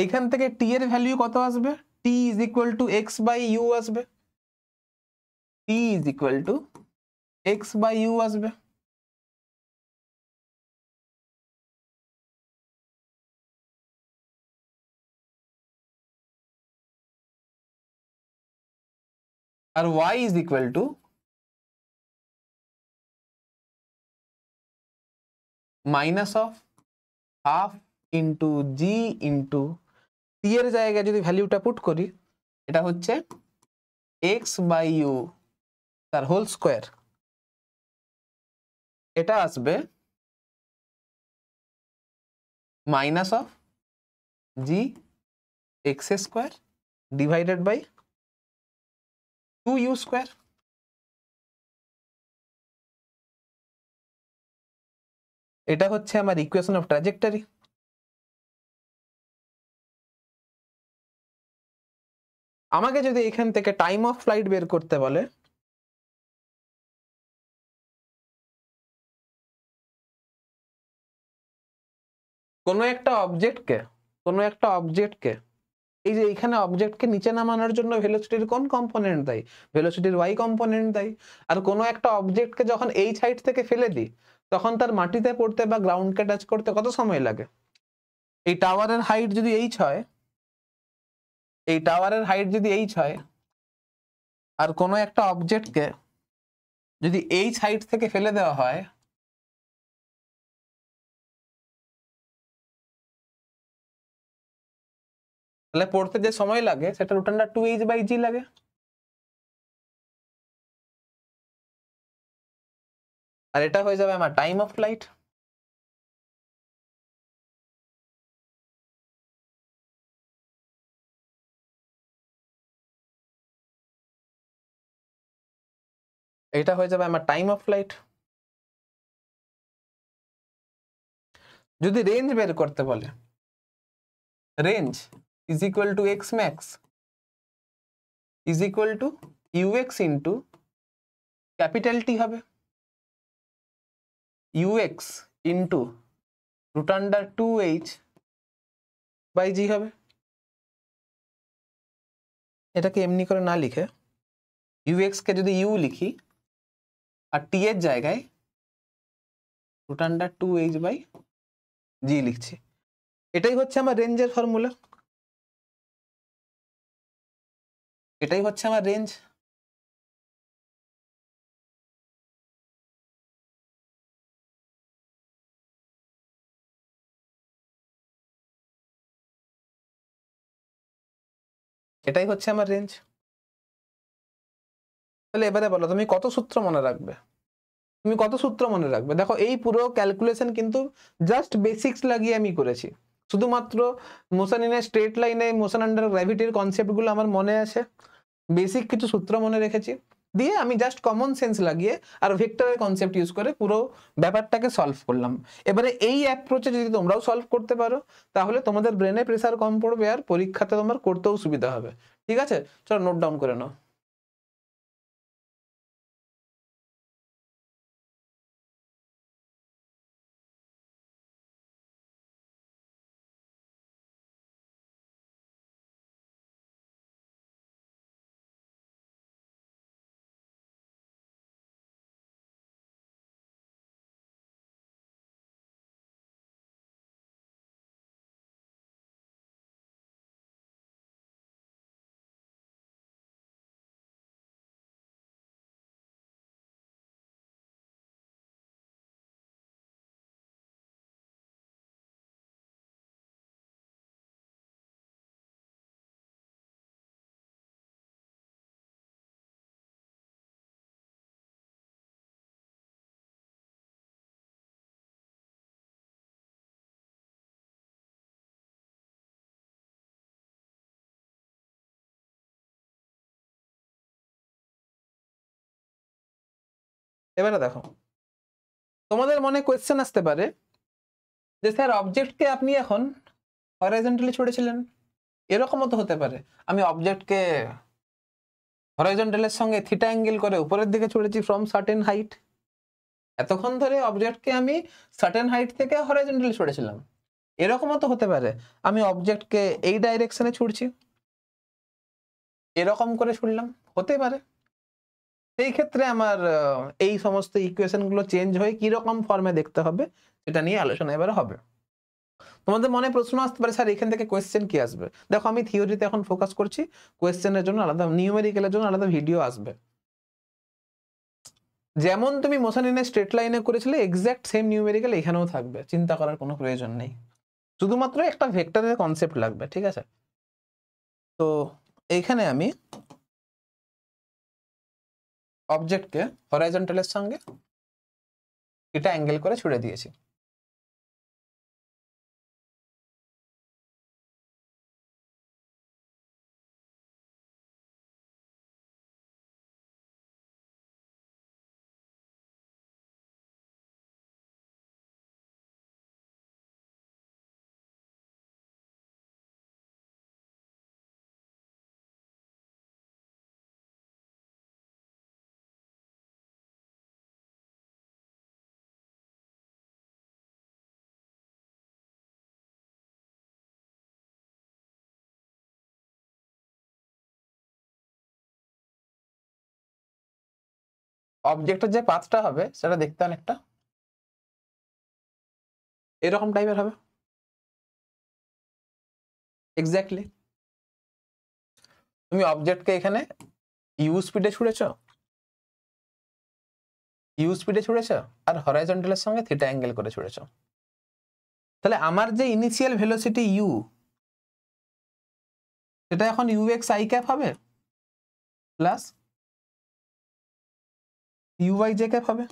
এইখান থেকে টি এর ভ্যালু কত আসবে? T is equal to x by u আসবে, t is equal to x by u আসবে। আর y is equal to minus of half into g into t এর জায়গায় যদি ভ্যালুটা পুট করি, এটা হচ্ছে এক্স বাই ইউ তার হোল স্কোয়ার, এটা আসবে minus of g x square divided by 2u square. এটা হচ্ছে আমার ইকুয়েশন অফ ট্র্যাজেক্টরি। আমাকে যদি এখান থেকে টাইম অফ ফ্লাইট বের করতে বলে, কোনো একটা অবজেক্টকে এই যে এখানে অবজেক্টকে নিচে নামানোর জন্য ভেলোসিটির কোন কম্পোনেন্ট দেয়? ভেলোসিটির ওয়াই কম্পোনেন্ট দেয়। আর কোনো একটা অবজেক্টকে যখন এই সাইড থেকে ফেলে দিই, তখন তার মাটিতে পড়তে বা গ্রাউন্ডকে টাচ করতে কত সময় লাগে? এই টাওয়ারের হাইট যদি এইচ হয়, এই টাওয়ারের হাইট যদি এইচ হয়, আর কোনো একটা অবজেক্টকে যদি এই সাইড থেকে ফেলে দেওয়া হয়, তাহলে পড়তে যে সময় লাগে সেটা রুট আন্ডার 2h/g লাগে। আর এটা হয়ে যাবে আমার টাইম অফ ফ্লাইট। এটা হয়ে যাবে আমার টাইম অফ ফ্লাইট। যদি রেঞ্জ বের করতে বলে, range is equal to X max is equal to ux into capital T হবে, ux into root under 2h/g হবে। এটাকে এমনি করে না লিখে ux কে যদি u লিখি আর t এর জায়গায় রুট আন্ডার 2h/g লিখছি, এটাই হচ্ছে আমার রেঞ্জের ফর্মুলা, এটাই হচ্ছে আমার রেঞ্জ। এটাই হচ্ছে আমার রেঞ্জ। তাহলে এবারে বলো তুমি কত সূত্র মনে রাখবে? তুমি কত সূত্র মনে রাখবে? দেখো এই পুরো ক্যালকুলেশন কিন্তু জাস্ট বেসিক্স লাগিয়ে আমি করেছি। শুধুমাত্র মোশন ইন এ স্ট্রেট লাইনে, মোশন আন্ডার গ্র্যাভিটির কনসেপ্টগুলো আমার মনে আছে, বেসিক কিছু সূত্র মনে রেখেছি, দিয়ে আমি জাস্ট কমন সেন্স লাগিয়ে আর ভেক্টরের কনসেপ্ট ইউজ করে পুরো ব্যাপারটাকে সলভ করলাম। এবারে এই অ্যাপ্রোচে যদি তোমরাও সলভ করতে পারো, তাহলে তোমাদের ব্রেনে প্রেসার কম পড়বে আর পরীক্ষাতে তোমার করতেও সুবিধা হবে। ঠিক আছে, চলো নোট ডাউন করে নাও। এবারে দেখো, তোমাদের মনে কোয়েশ্চেন আসতে পারে যে স্যার অবজেক্টকে আপনি এখন হরাইজন্টালি ছড়েছিলেন, এরকমও তো হতে পারে আমি অবজেক্টকে হরাইজন্টালের সঙ্গে থিটা অ্যাঙ্গেল করে উপরের দিকে ছড়েছি ফ্রম সার্টেন হাইট। এতক্ষণ ধরে অবজেক্টকে আমি সার্টেন হাইট থেকে হরাইজন্টালি ছড়েছিলাম, এরকমও তো হতে পারে আমি অবজেক্টকে এই ডাইরেকশনে ছুড়ছি, এরকম করে ছুড়লাম, হতে পারে। সেই ক্ষেত্রে আমার এই সমস্ত ইকুয়েশন গুলো চেঞ্জ হয়ে কিরকম ফর্মে দেখতে হবে সেটা নিয়ে আলোচনা এবারে হবে। তোমাদের মনে প্রশ্ন আসতে পারে স্যার এখান থেকে কোয়েশ্চেন কি আসবে? দেখো আমি থিওরিতে এখন ফোকাস করছি, কোয়েশ্চেনের জন্য আলাদা, নিউমেরিক্যালের জন্য আলাদা ভিডিও আসবে। যেমন তুমি মোশন ইন এ স্ট্রেট লাইনে করেছিলে এক্সাক্ট সেম নিউমেরিক্যাল এখানেও থাকবে, চিন্তা করার কোনো প্রয়োজন নেই, শুধুমাত্র একটা ভেক্টরের কনসেপ্ট লাগবে, ঠিক আছে? তো এইখানে আমি অবজেক্টকে হরাইজন্টালের সঙ্গে এটা অ্যাঙ্গেল করে ছুড়ে দিয়েছি। অবজেক্টের যে পাথটা হবে সেটা দেখতে অনেকটা এরকম টাইপের হবে, এক্স্যাক্টলি। তুমি অবজেক্টকে এখানে ইউ স্পিডে ছুড়েছ আর হরাইজন্টালের সঙ্গে থিটা অ্যাঙ্গেল করে ছুড়েছ। তাহলে আমার যে ইনিশিয়াল ভেলোসিটি ইউ, সেটা এখন ইউ এক্স আই ক্যাপ হবে plus u y j cap হবে।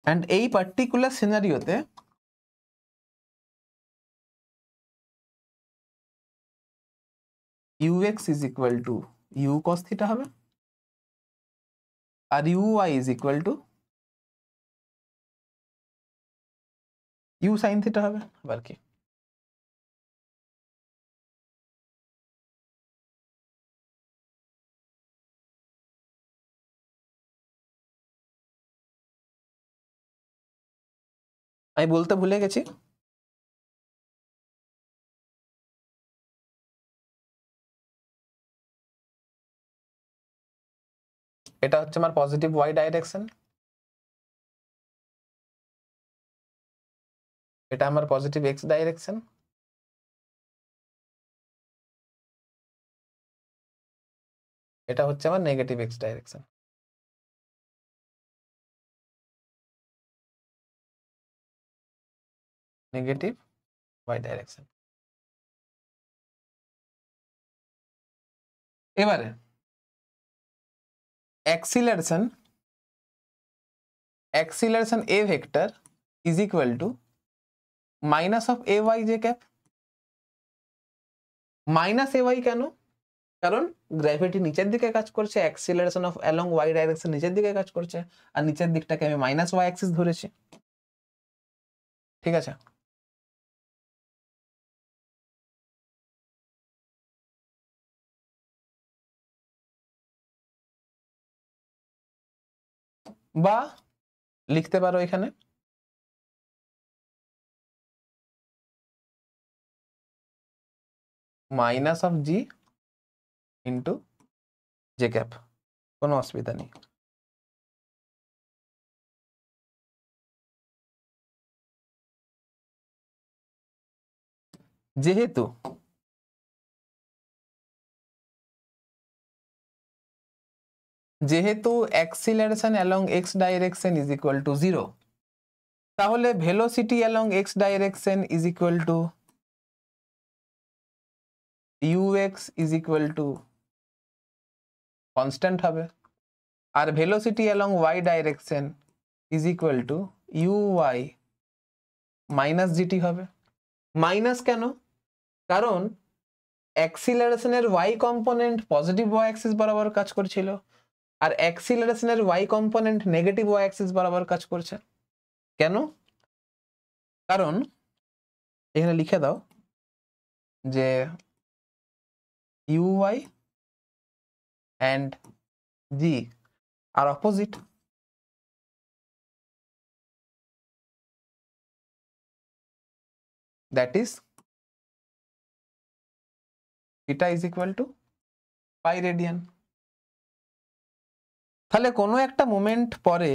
অ্যান্ড এই পার্টিকুলার সিনারিওতে u x is equal to u cos theta হবে আর u y is equal to u sine theta হবে। আবার কি আমি বলতে ভুলে গেছি, এটা হচ্ছে আমার পজিটিভ ওয়াই ডাইরেকশন, এটা আমার পজিটিভ এক্স ডাইরেকশন, এটা হচ্ছে আমার negative x direction. Negative y direction. এবারে acceleration a vector is equal to minus of a y j cap. Minus a y কেন? কারণ গ্র্যাভিটি নিচের দিকে কাজ করছে, acceleration of along y direction নিচের দিকে কাজ করছে, আর নিচের দিকটাকে আমি মাইনাস ওয়াই অ্যাক্সিস ধরেছি, ঠিক আছে? বা লিখতে পারো এখানে minus of g into j cap, কোনো অসুবিধা নেই। যেহেতু acceleration along x direction is equal to 0, তাহলে velocity along x direction is equal to u x is equal to constant হবে, আর velocity along y direction is equal to u y minus g t হবে। Minus কেন? কারণ অ্যাক্সিলারেশনের y component positive y axis বরাবর কাজ করছিল আর অ্যাক্সিলারেশনের y component negative y axis বরাবর কাজ করছে। কেন? কারণ এখানে লিখে দাও যে uy and g are opposite. That is theta is equal to pi radian. তাহলে কোনো একটা মোমেন্ট পরে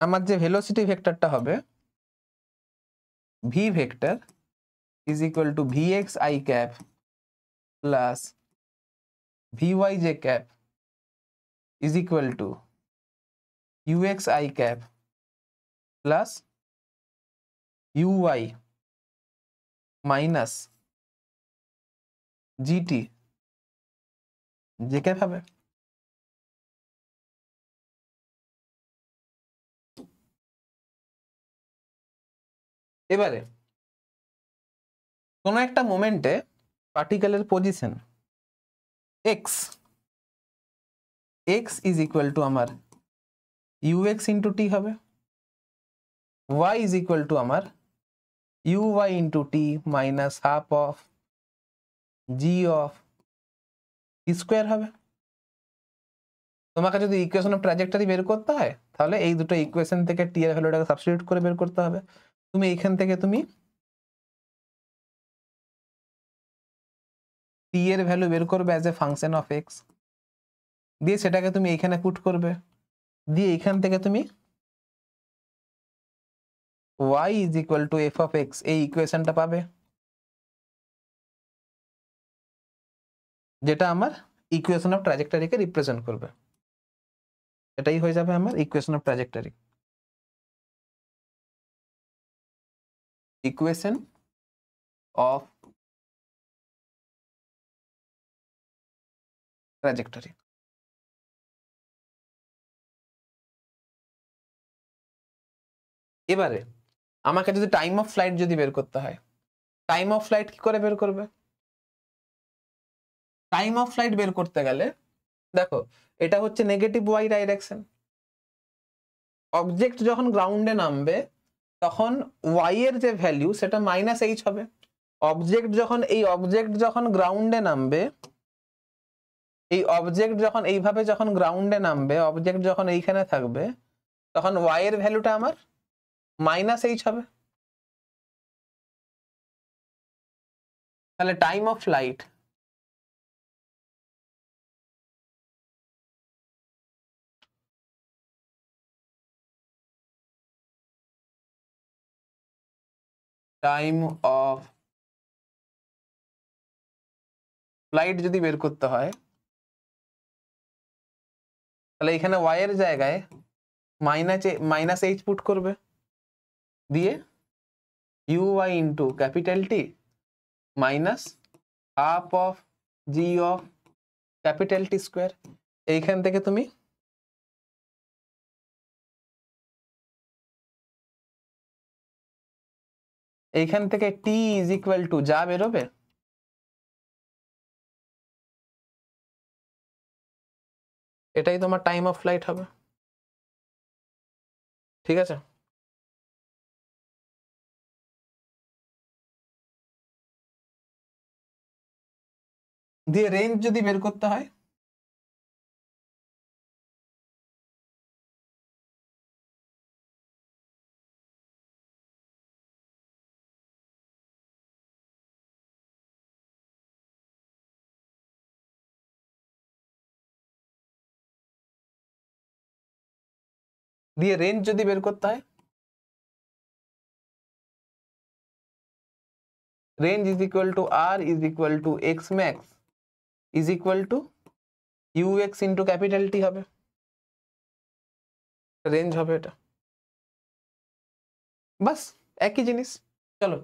আমার যে ভেলোসিটি ভেক্টরটা হবে v vector is equal to vx I cap plus vy j cap is equal to ux I cap plus uy minus gt j cap হবে। এবারে কোনো একটা মোমেন্টে পার্টিকেলের position x is equal to আমার ux into t হবে, y is equal to আমার uy into t minus half of g of t square হবে। তোমাকে যদি ইকুয়েশন অফ ট্র্যাজেক্টরি বের করতে হয় তাহলে এই দুটো ইকুয়েশন থেকে t এর ভ্যালুটাকে সাবস্টিটিউট করে বের করতে হবে। তুমি এখান থেকে তুমি t এর ভ্যালু বের করবে as a function of x, দিয়ে সেটাকে তুমি এখানে পুট করবে, দিয়ে এখান থেকে তুমি y is equal to f of x এই ইকুয়েশনটা পাবে, যেটা আমার ইকুয়েশন অফ ট্র্যাজেক্টরিকে রিপ্রেজেন্ট করবে। এটাই হয়ে যাবে আমার equation of trajectory. Equation of trajectory. এবারে আমাকে যদি টাইম অফ ফ্লাইট যদি বের করতে হয়, টাইম অফ ফ্লাইট কি করে বের করবে? টাইম অফ ফ্লাইট বের করতে গেলে দেখো এটা হচ্ছে নেগেটিভ ওয়াই ডাইরেকশন। অবজেক্ট যখন গ্রাউন্ডে নামবে তখন ওয়াই এর যে ভ্যালু সেটা মাইনাস এইচ হবে। অবজেক্ট যখন গ্রাউন্ডে নামবে, এই অবজেক্ট যখন এইভাবে যখন গ্রাউন্ডে নামবে, অবজেক্ট যখন এইখানে থাকবে তখন ওয়াই এর ভ্যালুটা আমার মাইনাস এইচ হবে। তাহলে টাইম অফ ফ্লাইট যদি বের করতে হয় তাহলে এখানে y এর জায়গায় মাইনাস এইচ পুট করবে, দিয়ে uy into capital T minus half of G of capital T square. এইখান থেকে তুমি এইখান থেকে t ইজ ইকুয়াল টু যা বেরোবে এটাই তোমার টাইম অফ ফ্লাইট হবে। ঠিক আছে, দিয়ে রেঞ্জ যদি বের করতে হয় range is equal to R is equal to X max is equal to ux into capital T হবে, রেঞ্জ হবে এটা। বাস একই জিনিস। চলো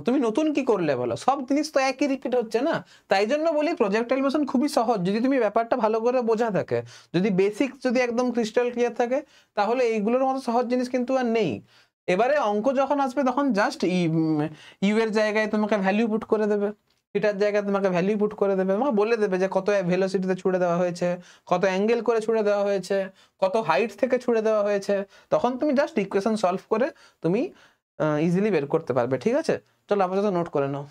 তুমি নতুন কি করলে বলো? সব জিনিস তো একই রিপিট হচ্ছে না, তাই জন্য বলি প্রজেক্ট অ্যানিমেশন খুবই সহজ যদি তুমি ব্যাপারটা ভালো করে বোঝা থাকে, যদি বেসিক যদি একদম ক্রিস্টাল ক্লিয়ার থাকে তাহলে এইগুলোর মতো সহজ জিনিস কিন্তু আর নেই। এবারে অঙ্ক যখন আসবে তখন জাস্ট ইউ এর জায়গায় তোমাকে ভ্যালু পুট করে দেবে, থিটার জায়গায় তোমাকে ভ্যালু পুট করে দেবে, তোমাকে বলে দেবে যে কত ভেলোসিটিতে ছুড়ে দেওয়া হয়েছে, কত অ্যাঙ্গেল করে ছুড়ে দেওয়া হয়েছে, কত হাইট থেকে ছুড়ে দেওয়া হয়েছে। তখন তুমি জাস্ট ইকুয়েশন সলভ করে তুমি ইজিলি বের করতে পারবে। ঠিক আছে, চলো আপাতত নোট করে নাও।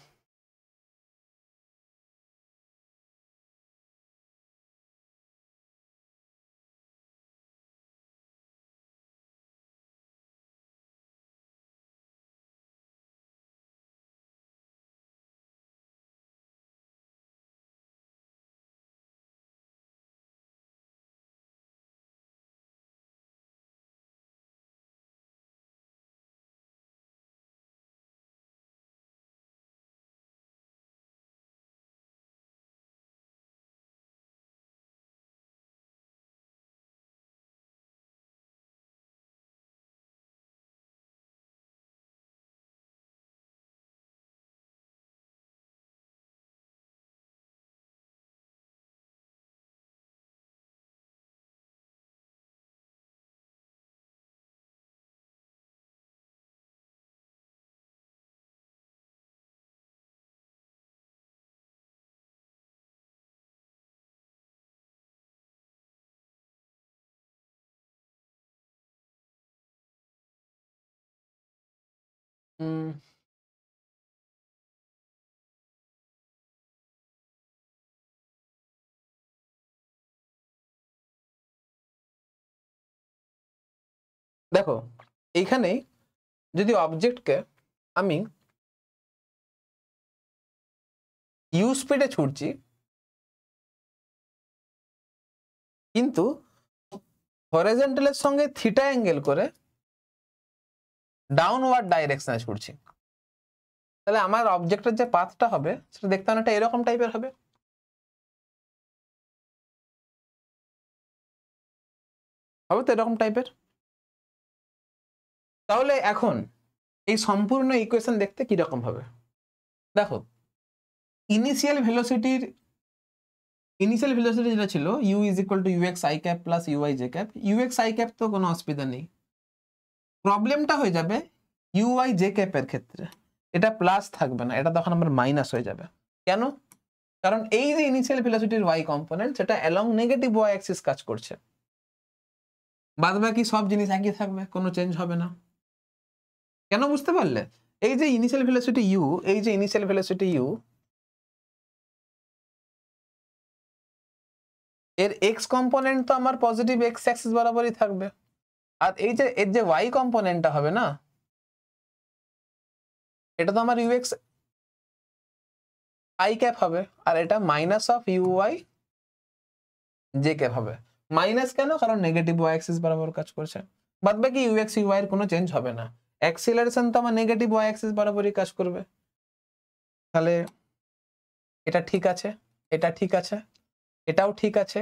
দেখো এইখানে যদি অবজেক্টকে আমি ইউ স্পিডে ছুটছি, কিন্তু হরিজন্টালের সঙ্গে থিটা অ্যাঙ্গেল করে ডাউনওয়ার্ড ডাইরেকশনে ছুটছি, তাহলে আমার অবজেক্টের যে পাথটা হবে সেটা দেখতে অনেকটা এরকম টাইপের হবে। হবে তো এরকম টাইপের। তাহলে এখন এই সম্পূর্ণ ইকুয়েশন দেখতে কিরকম হবে দেখো, ইনিশিয়াল ভেলোসিটি যেটা ছিল u is equal to UX I cap plus UI J cap, UX I cap তো কোনো অসুবিধা নেই। প্রবলেমটা হয়ে যাবে ইউআই জে ক্যাপের ক্ষেত্রে, এটা প্লাস থাকবে না, এটা তখন আমার মাইনাস হয়ে যাবে। কেন? কারণ এই যে ইনিশিয়াল ভেলোসিটির ওয়াই কম্পোনেন্ট সেটা অ্যালং নেগেটিভ ওয়াই অ্যাক্সিস কাজ করছে, বাদ বাকি সব জিনিস একই থাকবে, কোনো চেঞ্জ হবে না। কেন বুঝতে পারলে? এই যে ইনিশিয়াল ভেলোসিটি ইউ, এই যে ইনিশিয়াল ভেলোসিটি ইউ, এর এক্স কম্পোনেন্ট তো আমার পজিটিভ এক্স অ্যাক্সিস বরাবরই থাকবে, আর এই যে এর যে ওয়াই কম্পোনেন্টটা হবে না, এটা তো আমার ইউএক্স আই ক্যাপ হবে, আর এটা minus of UI J cap হবে। মাইনাস কেন? কারণ নেগেটিভ ওয়াই অ্যাক্সিস বরাবর কাজ করছে, বাদ বাকি ইউএক্স ইউআই এর কোনো চেঞ্জ হবে না। অ্যাক্সিলারেশন তো আমার নেগেটিভ ওয়াই অ্যাক্সিস বরাবরই কাজ করবে। তাহলে এটা ঠিক আছে, এটা ঠিক আছে, এটাও ঠিক আছে,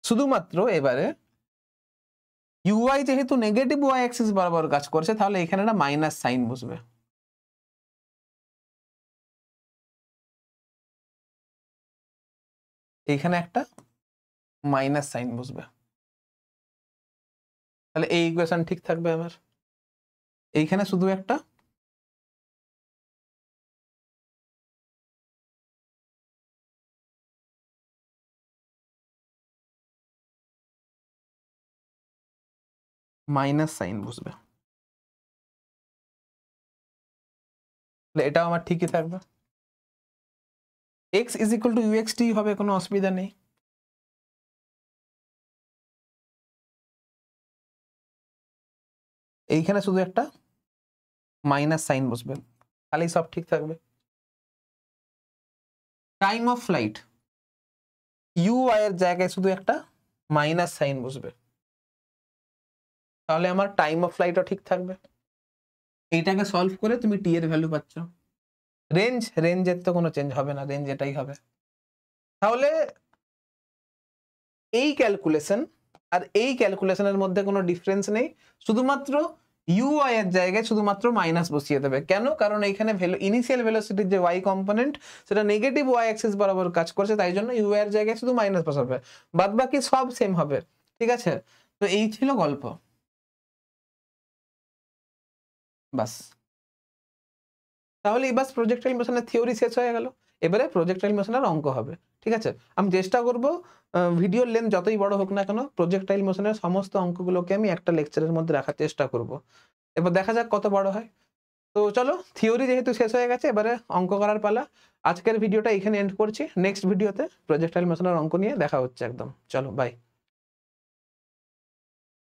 শুধুমাত্র এবারে ইউআই যেহেতু নেগেটিভ ওয়াই অ্যাক্সিস বরাবর কাজ করছে, তাহলে এখানে একটা মাইনাস সাইন বসবে। এইখানে একটা মাইনাস সাইন বসবে, তাহলে এই ইকুয়েশন ঠিক থাকবে আমার। এইখানে শুধু একটা মাইনাস সাইন বসবে, তাহলে এটাও আমার ঠিকই থাকবে। x is equal to u x t হবে, কোনো অসুবিধা নেই। এইখানে শুধু একটা মাইনাস সাইন বসবে, তাহলেই সব ঠিক থাকবে। টাইম অফ ফ্লাইট, ইউআই এর জায়গায় শুধু একটা মাইনাস সাইন বসবে, তাহলে আমার টাইম অফ ফ্লাইটও ঠিক থাকবে। এইটাকে সলভ করে তুমি টি এর ভ্যালু পাচ্ছ। রেঞ্জের তো কোনো চেঞ্জ হবে না, রেঞ্জ এটাই হবে। তাহলে এই ক্যালকুলেশন আর এই ক্যালকুলেশনের মধ্যে কোনো ডিফারেন্স নেই, শুধুমাত্র ইউআই এর জায়গায় শুধুমাত্র মাইনাস বসিয়ে দেবে। কেন? কারণ এইখানে ইনিশিয়াল ভেলোসিটির যে ওয়াই কম্পোনেন্ট সেটা নেগেটিভ ওয়াই অ্যাক্সিস বরাবর কাজ করছে, তাই জন্য ইউআই এর জায়গায় শুধু মাইনাস বসাবে, বাদ বাকি সব সেম হবে। ঠিক আছে, তো এই ছিল গল্প। বাস, তাহলে এবার প্রজেক্টাইল মোশনের থিওরি শেষ হয়ে গেল। এবারে প্রজেক্টাইল মোশনের অঙ্ক হবে। ঠিক আছে, আমি চেষ্টা করব ভিডিওর লেন্থ যতই বড় হোক না কেন প্রজেক্টাইল মোশনের সমস্ত অঙ্কগুলোকে আমি একটা লেকচারের মধ্যে রাখার চেষ্টা করব। এবার দেখা যাক কত বড় হয়। তো চলো, থিওরি যেহেতু শেষ হয়ে গেছে, এবারে অঙ্ক করার পালা। আজকের ভিডিওটা এখানে এন্ড করছি। নেক্সট ভিডিওতে প্রজেক্টাইল মোশনের অঙ্ক নিয়ে দেখা হচ্ছে একদম। চলো, বাই।